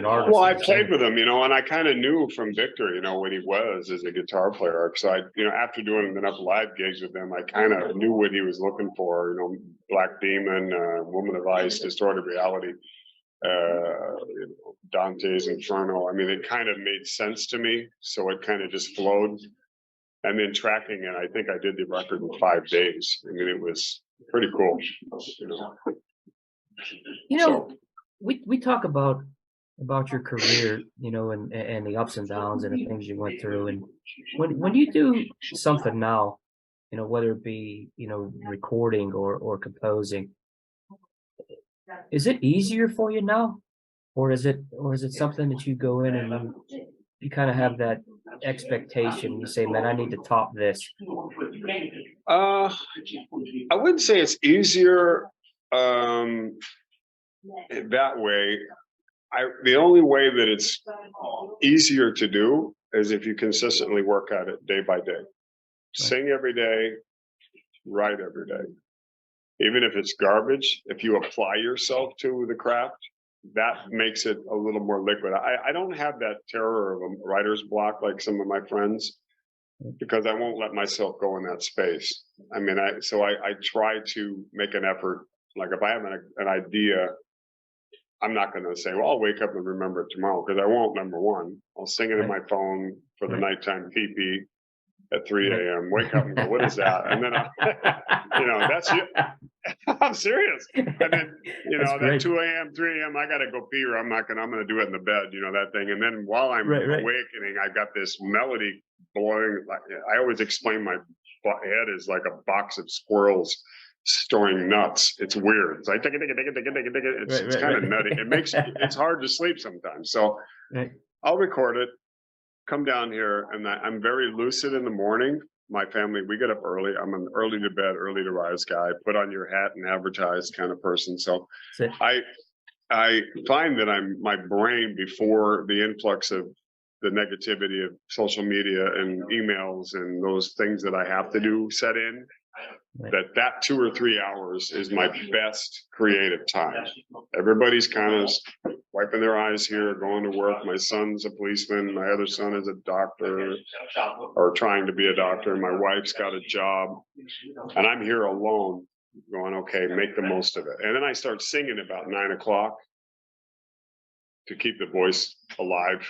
artist. Well, I played with him, and I kind of knew from Victor, what he was as a guitar player. Because after doing enough live gigs with him, I kind of knew what he was looking for. Black Demon, Woman of Ice, Distorted Reality, Dante's Inferno. I mean, it kind of made sense to me, so it kind of just flowed. And then tracking it, I think I did the record in 5 days. I mean, it was pretty cool. We talk about your career, and the ups and downs and the things you went through. And when you do something now, whether it be, recording or composing, is it easier for you now? Or is it something that you go in and you kind of have that expectation? You say, man, I need to top this. I wouldn't say it's easier that way. The only way that it's easier to do is if you consistently work at it day by day. Sing every day, write every day. Even if it's garbage, if you apply yourself to the craft, that makes it a little more liquid. I don't have that terror of a writer's block like some of my friends, because I won't let myself go in that space. I mean, I try to make an effort. Like if I have an idea, I'm not going to say, well, I'll wake up and remember it tomorrow, because I won't. Number one, I'll sing it in my phone for the nighttime pee at 3 a.m. Wake up and go, what is that? And then, that's it. I'm serious. And then, that 2 a.m., 3 a.m., I got to go pee, or I'm going to do it in the bed, that thing. And then while I'm awakening, I got this melody blowing. I always explain my head is like a box of squirrels storing nuts. It's weird. It's like, it's kind of nutty. It's hard to sleep sometimes. So I'll record it, come down here, and I'm very lucid in the morning. My family, we get up early. I'm an early to bed, early to rise guy. Put on your hat and advertise kind of person. So I find that my brain, before the influx of the negativity of social media and emails and those things that I have to do set in, that 2 or 3 hours is my best creative time. Everybody's kind of wiping their eyes here, going to work. My son's a policeman. My other son is a doctor, or trying to be a doctor. My wife's got a job, and I'm here alone going, okay, make the most of it. And then I start singing about 9 o'clock. to keep the voice alive.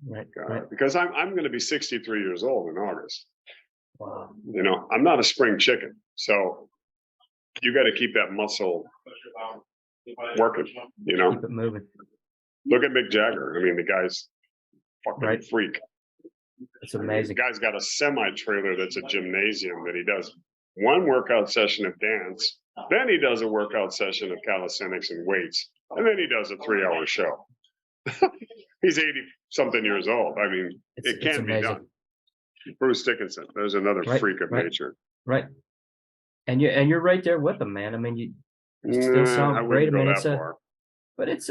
Right. Because I'm going to be 63 years old in August. Wow. You know, I'm not a spring chicken, so you got to keep that muscle working. You know, Keep it moving. look at Mick Jagger. I mean, the guy's fucking freak. It's amazing. The guy's got a semi-trailer that's a gymnasium that he does one workout session of dance, then he does a workout session of calisthenics and weights, and then he does a 3-hour show. He's 80 something years old. I mean, it can be done. Bruce Dickinson, there's another freak of nature. Right. And you're right there with him, man. I mean, you still sound great. I mean, but it's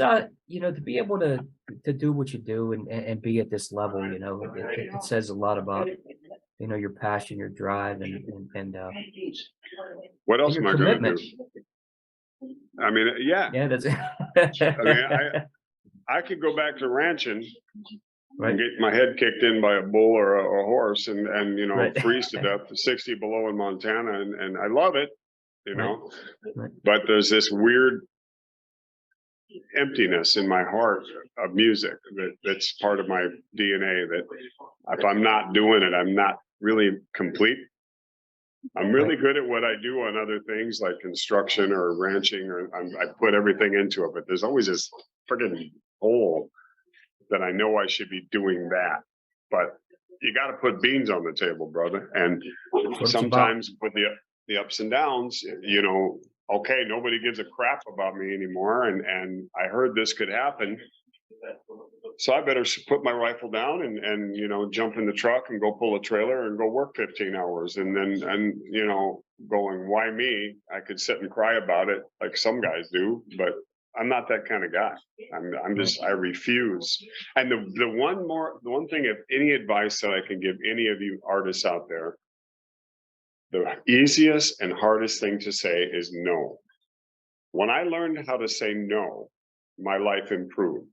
you know, to be able to do what you do and be at this level, you know, it says a lot about, you know, your passion, your drive, and what else am I going to do? I mean, yeah, that's I mean, I could go back to ranching and get my head kicked in by a bull or a horse and you know, freeze to death, 60 below in Montana, and I love it, you know, but there's this weird emptiness in my heart of music that's part of my DNA, that if I'm not doing it, I'm not really complete. I'm really good at what I do on other things like construction or ranching, or I put everything into it, but there's always this friggin' hole that I know I should be doing that. But you got to put beans on the table, brother. And sometimes with the ups and downs, you know, okay, nobody gives a crap about me anymore, and I heard this could happen, so I better put my rifle down and you know, jump in the truck and go pull a trailer and go work 15 hours, and you know, going, why me? I could sit and cry about it like some guys do, but I'm not that kind of guy. I refuse. And the one thing, if any advice that I can give any of you artists out there, the easiest and hardest thing to say is no. When I learned how to say no, my life improved.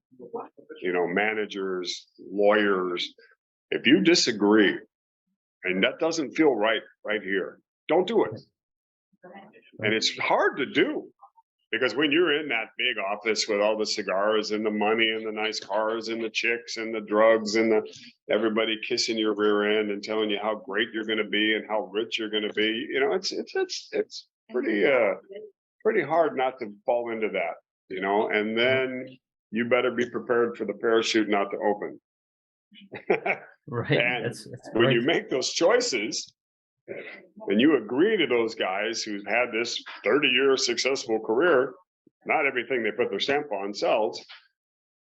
You know, managers, lawyers, if you disagree and that doesn't feel right here, don't do it. And it's hard to do, because when you're in that big office with all the cigars and the money and the nice cars and the chicks and the drugs and everybody kissing your rear end and telling you how great you're going to be and how rich you're going to be, you know, it's pretty hard not to fall into that, you know, and then you better be prepared for the parachute not to open. Right. And when you make those choices and you agree to those guys who've had this 30-year successful career, not everything they put their stamp on sells,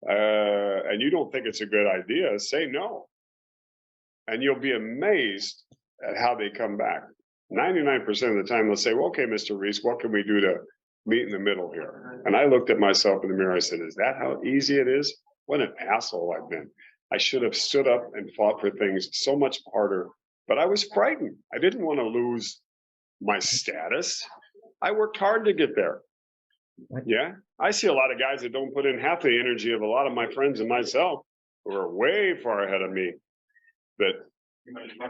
and you don't think it's a good idea, say no. And you'll be amazed at how they come back. 99% of the time, they'll say, well, okay, Mr. Reece, what can we do to meet in the middle here? And I looked at myself in the mirror. I said, is that how easy it is? What an asshole I've been. I should have stood up and fought for things so much harder. But I was frightened. I didn't want to lose my status. I worked hard to get there. Yeah. I see a lot of guys that don't put in half the energy of a lot of my friends and myself, who are way far ahead of me, that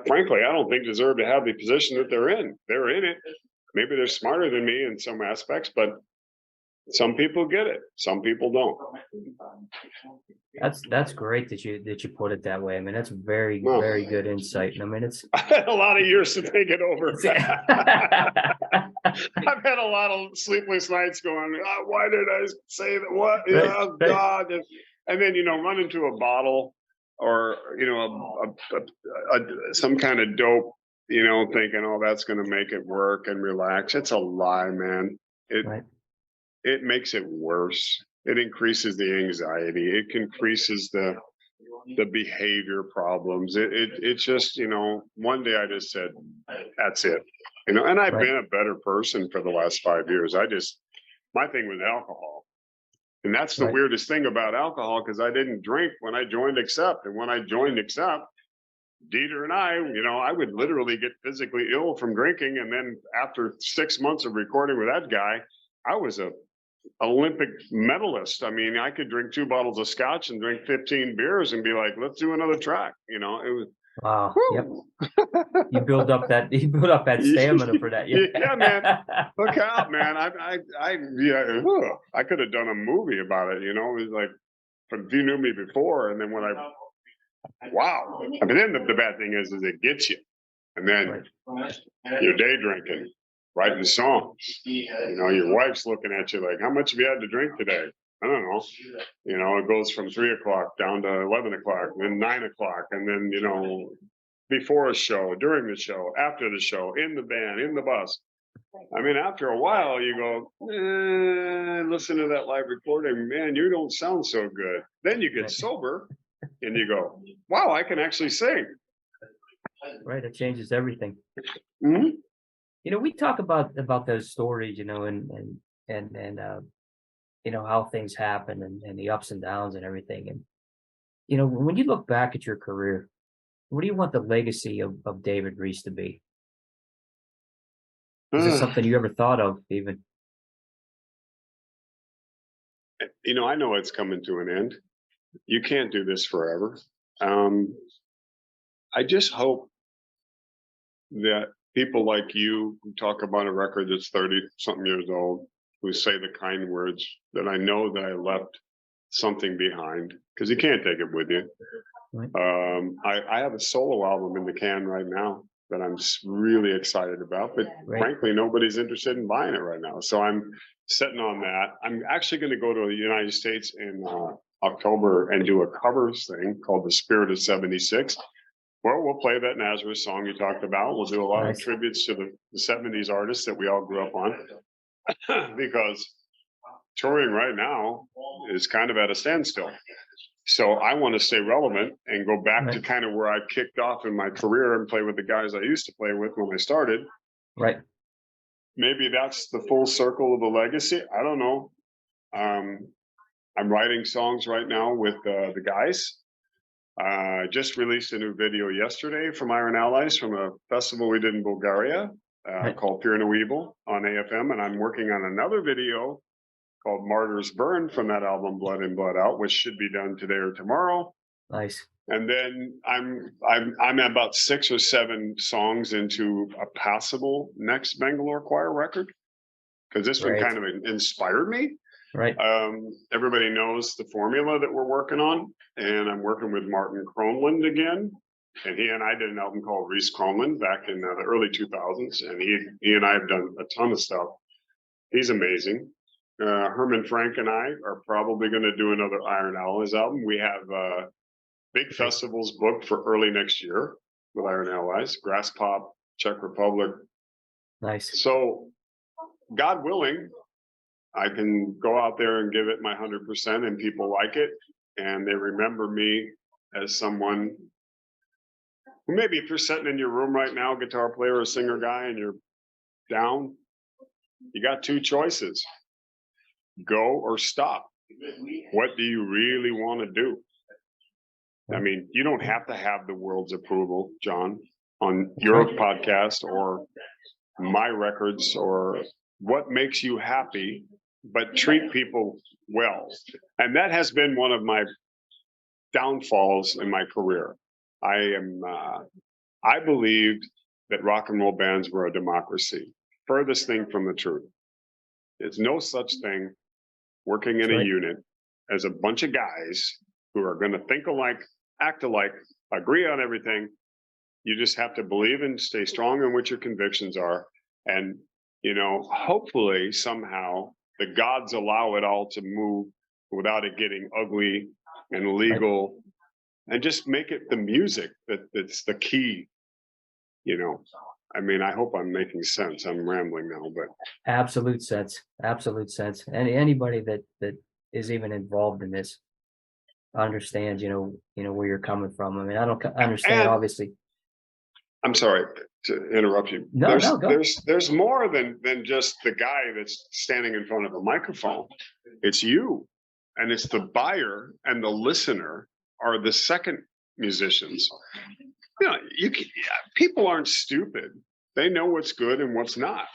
frankly, I don't think deserve to have the position that they're in. They're in it. Maybe they're smarter than me in some aspects, but some people get it. Some people don't. That's great that you put it that way. I mean, that's very good insight. And I mean, I had a lot of years to think it over. I've had a lot of sleepless nights going, oh, why did I say that? What? Oh, God. And then, you know, run into a bottle or, you know, some kind of dope, you know, thinking, oh, that's going to make it work and relax. It's a lie, man. It makes it worse. It increases the anxiety. It increases the behavior problems. It just, you know, one day I just said, that's it. You know, and I've been a better person for the last 5 years. My thing was alcohol. And that's the weirdest thing about alcohol, because I didn't drink when I joined Accept. And when I joined Accept, Dieter and I, you know, I would literally get physically ill from drinking. And then after 6 months of recording with that guy, I was a Olympic medalist. I mean, I could drink 2 bottles of scotch and drink 15 beers and be like, let's do another track. You know, it was. Wow. Yep. You build up that stamina for that. Yeah, man. Look out, man. I could have done a movie about it. You know, it was like but if you knew me before, and then when wow. I mean, then the bad thing is it gets you. And then you're day drinking, writing songs. You know, your wife's looking at you like, how much have you had to drink today? I don't know. You know, it goes from 3 o'clock down to 11 o'clock, then 9 o'clock. And then, you know, before a show, during the show, after the show, in the band, in the bus. I mean, after a while, you go, listen to that live recording. Man, you don't sound so good. Then you get sober and you go, wow, I can actually sing. Right. It changes everything. Mm-hmm. You know, we talk about those stories, you know, and you know, how things happen and the ups and downs and everything. And, you know, when you look back at your career, what do you want the legacy of David Reece to be? Is this something you ever thought of even? You know, I know it's coming to an end. You can't do this forever. I just hope that people like you who talk about a record that's 30 something years old, who say the kind words, that I know that I left something behind, because you can't take it with you. Right. I have a solo album in the can right now that I'm really excited about, but frankly, nobody's interested in buying it right now. So I'm sitting on that. I'm actually going to go to the United States in October and do a covers thing called The Spirit of 76. Well, we'll play that Nazareth song you talked about. We'll do a lot of tributes to the 70s artists that we all grew up on, because touring right now is kind of at a standstill. So I want to stay relevant and go back to kind of where I kicked off in my career and play with the guys I used to play with when I started. Right. Maybe that's the full circle of the legacy. I don't know. I'm writing songs right now with the guys. Just released a new video yesterday from Iron Allies from a festival we did in Bulgaria called Fear No Evil on AFM. And I'm working on another video called Martyrs Burn from that album Blood In, Blood Out, which should be done today or tomorrow. Nice. And then I'm about 6 or 7 songs into a passable next Bangalore Choir record, because this one kind of inspired me. Right. Everybody knows the formula that we're working on, and I'm working with Martin Kronland again. And he and I did an album called Reece Kronland back in the early 2000s, and he and I have done a ton of stuff. He's amazing. Herman Frank and I are probably going to do another Iron Allies album. We have big festivals booked for early next year with Iron Allies, Grass Pop, Czech Republic. Nice. So, God willing, I can go out there and give it my 100%, and people like it, and they remember me as someone who, maybe if you're sitting in your room right now, guitar player or singer guy, and you're down, you got 2 choices: go or stop. What do you really want to do? I mean, you don't have to have the world's approval, John, on your podcast or my records, or what makes you happy, but treat people well. And that has been one of my downfalls in my career. I believed that rock and roll bands were a democracy. Furthest thing from the truth. There's no such thing working in a unit as a bunch of guys who are going to think alike, act alike, agree on everything. You just have to believe and stay strong in what your convictions are. And, you know, hopefully somehow the gods allow it all to move without it getting ugly and illegal, and just make it the music that's the key, you know. I mean, I hope I'm making sense. I'm rambling now, but absolute sense. And anybody that is even involved in this understands, you know where you're coming from. I mean, I don't understand, obviously. I'm sorry to interrupt you. No, there's more than just the guy that's standing in front of a microphone. It's you, and it's the buyer and the listener are the second musicians. You know, people aren't stupid. They know what's good and what's not.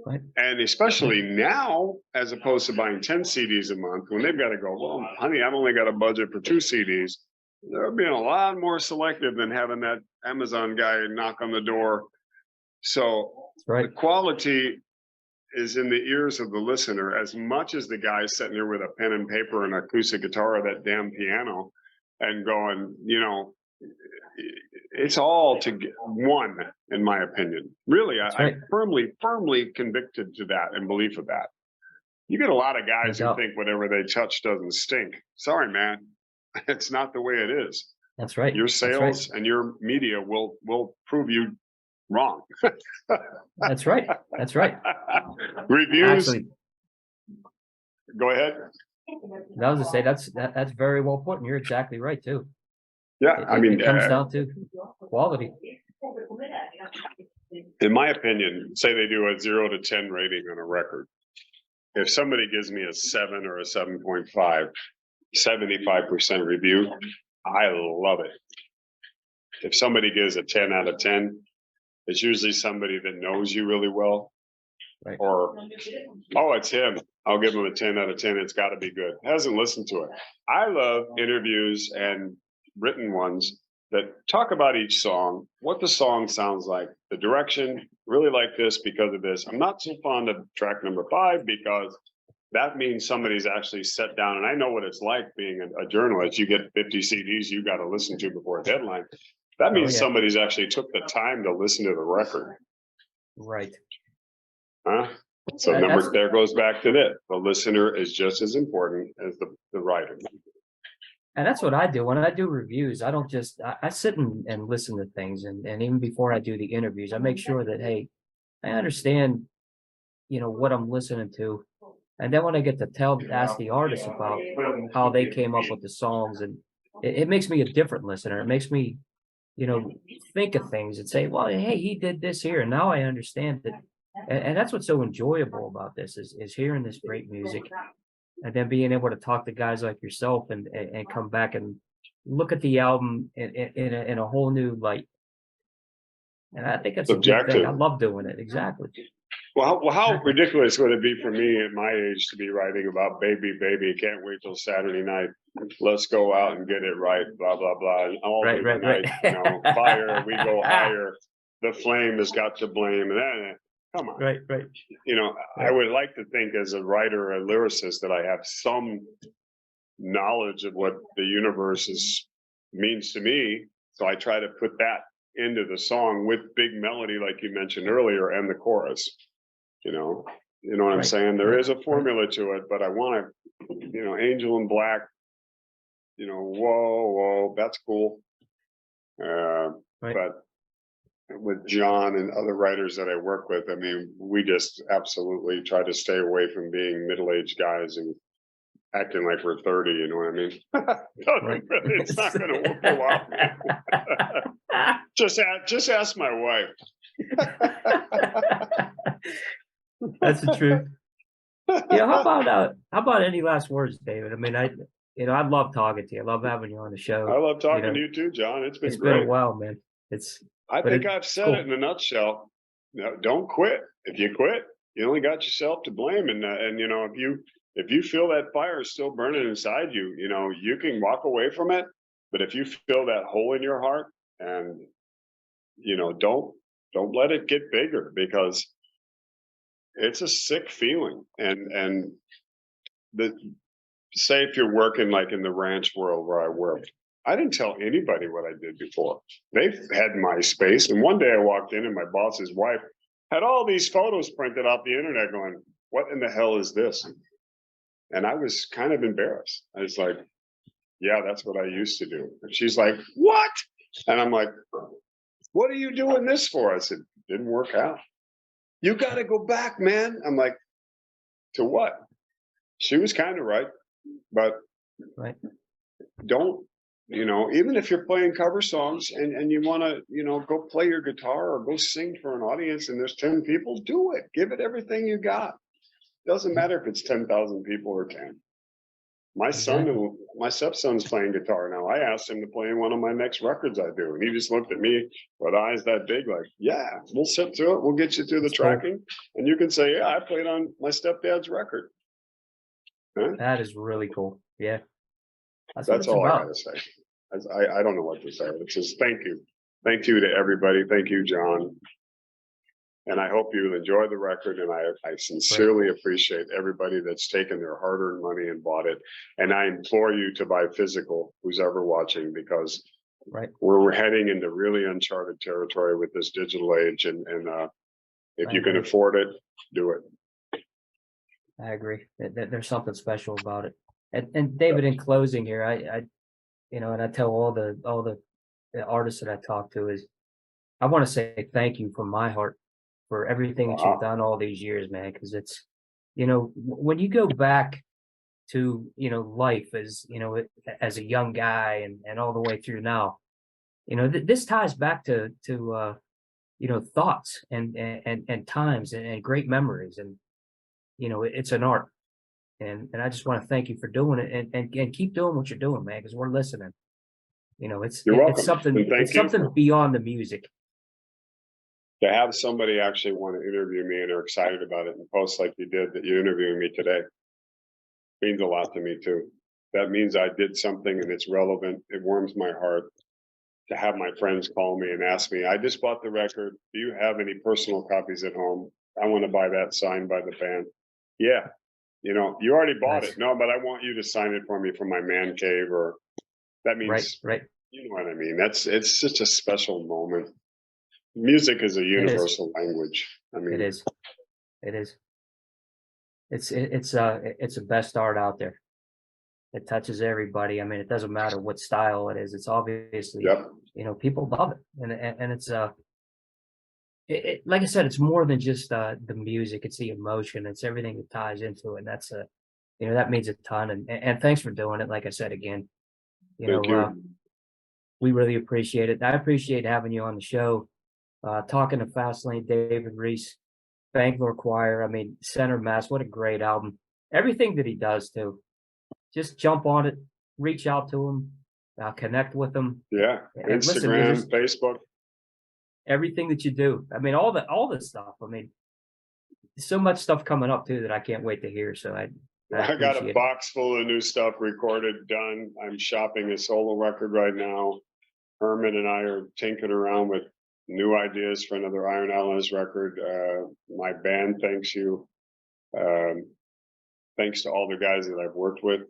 Right. And especially now, as opposed to buying 10 CDs a month, when they've got to go, well, honey, I've only got a budget for 2 CDs. They're being a lot more selective than having that Amazon guy knock on the door. So the quality is in the ears of the listener as much as the guy sitting there with a pen and paper and acoustic guitar or that damn piano and going, you know, it's all to get one, in my opinion. Really, I'm firmly convicted to that and belief of that. You get a lot of guys who think whatever they touch doesn't stink. Sorry, man. It's not the way it is. That's right. Your sales and your media will prove you wrong. That's right. That's right. Reviews. Actually, go ahead. I was to say that's very well put, and you're exactly right too. Yeah, I mean, it comes down to quality. In my opinion, say they do a 0 to 10 rating on a record. If somebody gives me a 7 or a 7.5, 75% review, I love it. If somebody gives a 10 out of 10, it's usually somebody that knows you really well. Right. Or, oh, it's him. I'll give him a 10 out of 10. It's got to be good. Hasn't listened to it. I love interviews and written ones that talk about each song, what the song sounds like, the direction, really like this because of this. I'm not so fond of track number 5 because that means somebody's actually sat down, and I know what it's like being a journalist. You get 50 CDs you got to listen to before a deadline. That means somebody's actually took the time to listen to the record. Right. Huh? So there goes back to that. The listener is just as important as the writer. And that's what I do. When I do reviews, I don't just, I sit and listen to things. And even before I do the interviews, I make sure that, hey, I understand, you know, what I'm listening to. And then when I get to ask the artist about how they came up with the songs, and it makes me a different listener. It makes me, you know, think of things and say, well, hey, he did this here, and now I understand it. And that's what's so enjoyable about this is hearing this great music, and then being able to talk to guys like yourself and come back and look at the album in a whole new light. And I think that's a good thing. I love doing it. Exactly. Well, how ridiculous would it be for me at my age to be writing about baby, can't wait till Saturday night. Let's go out and get it right, blah, blah, blah. And all right. You know, fire, we go higher. The flame has got to blame. And then, come on. Right. You know, I would like to think as a writer, a lyricist, that I have some knowledge of what the universe means to me. So I try to put that into the song with big melody, like you mentioned earlier, and the chorus. You know what I'm saying? There is a formula to it, but I want to, you know, Angel in Black, you know, whoa, that's cool. But with Jon and other writers that I work with, I mean, we just absolutely try to stay away from being middle-aged guys and acting like we're 30, you know what I mean? It's not going to whoop you off, man. Just ask my wife. That's the truth. Yeah, how about any last words, David? I mean, I love talking to you. I love having you on the show. I love talking to you too, Jon. It's great. Been a while, man. I think I've said it in a nutshell. No, don't quit. If you quit, you only got yourself to blame. And you know, if you feel that fire is still burning inside you, you know, you can walk away from it. But if you feel that hole in your heart, and you know, don't let it get bigger, because it's a sick feeling. And say if you're working like in the ranch world where I worked, I didn't tell anybody what I did before. They had MySpace, and one day I walked in and my boss's wife had all these photos printed off the internet going, what in the hell is this? And I was kind of embarrassed. I was like, yeah, that's what I used to do. And she's like, what? And I'm like, what are you doing this for? I said, didn't work out. You got to go back, man. I'm like, to what? She was kind of right, but don't, you know, even if you're playing cover songs and you want to, you know, go play your guitar or go sing for an audience and there's 10 people, do it. Give it everything you got. Doesn't matter if it's 10,000 people or 10. My stepson's playing guitar now. I asked him to play in one of my next records I do. And he just looked at me with eyes that big, like, yeah, we'll sit through it. We'll get you through the tracking. And you can say, yeah, I played on my stepdad's record. Huh? That is really cool. Yeah. That's all I got to say. I don't know what to say. It's just thank you. Thank you to everybody. Thank you, Jon. And I hope you enjoy the record. And I sincerely appreciate everybody that's taken their hard-earned money and bought it. And I implore you to buy physical, who's ever watching, because we're heading into really uncharted territory with this digital age. And if you can afford it, do it. I agree. There's something special about it. And David, in closing here, I and I tell all the artists that I talk to is, I want to say thank you from my heart for everything that you've done all these years, man. Because it's, when you go back to, life as, as a young guy and all the way through now, this ties back to thoughts and times and great memories. And, it's an art. And I just want to thank you for doing it and keep doing what you're doing, man, because we're listening. It's something beyond the music. To have somebody actually want to interview me and are excited about it and post like you did that you're interviewing me today means a lot to me too. That means I did something and it's relevant. It warms my heart to have my friends call me and ask me, I just bought the record. Do you have any personal copies at home? I want to buy that signed by the band. Yeah. You already bought it. No, but I want you to sign it for me from my man cave, or that means, right. You know what I mean? It's such a special moment. Music is a universal language. I mean, it is. It's the best art out there. It touches everybody. I mean, it doesn't matter what style it is. It's obviously, people love it, and it's like I said, it's more than just the music. It's the emotion. It's everything that ties into it. And that's that means a ton. And thanks for doing it. Like I said again, we really appreciate it. I appreciate having you on the show. Talking to Fastlane, David Reece, Bangalore Choir. I mean, Center Mass. What a great album! Everything that he does too. Just jump on it, reach out to him, connect with him. Yeah, Instagram, Facebook. Everything that you do. I mean, all the stuff. I mean, so much stuff coming up too that I can't wait to hear. So I got a box full of new stuff recorded, done. I'm shopping a solo record right now. Herman and I are tinkering around with new ideas for another Iron Allies record. My band thanks you. Thanks to all the guys that I've worked with.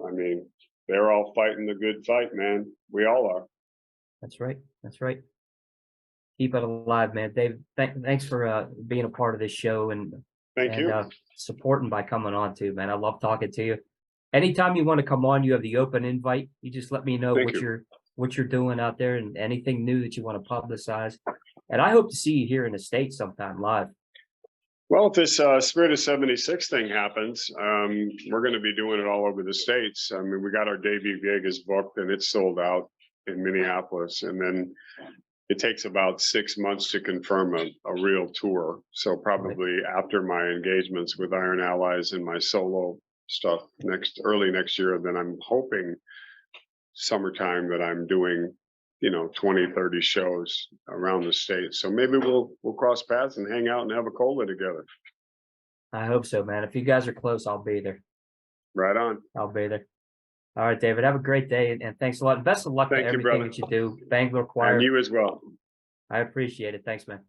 I mean, they're all fighting the good fight, man. We all are. That's right. Keep it alive, man. Dave, thanks for being a part of this show and thank you. Supporting by coming on too, man. I love talking to you. Anytime you want to come on, you have the open invite. You just let me know what you're doing out there and anything new that you want to publicize. And I hope to see you here in the States sometime live. Well, if this Spirit of 76 thing happens, we're going to be doing it all over the States. I mean, we got our debut gig is booked and it's sold out in Minneapolis. And then it takes about 6 months to confirm a real tour. So probably after my engagements with Iron Allies and my solo stuff early next year, then I'm hoping summertime that I'm doing 20, 30 shows around the state. So maybe we'll cross paths and hang out and have a cola together. I hope so, man. If you guys are close, I'll be there. Right on. I'll be there. All right, David, have a great day and thanks a lot. Best of luck to everything that you do. Bangalore Choir. And you as well. I appreciate it. Thanks, man.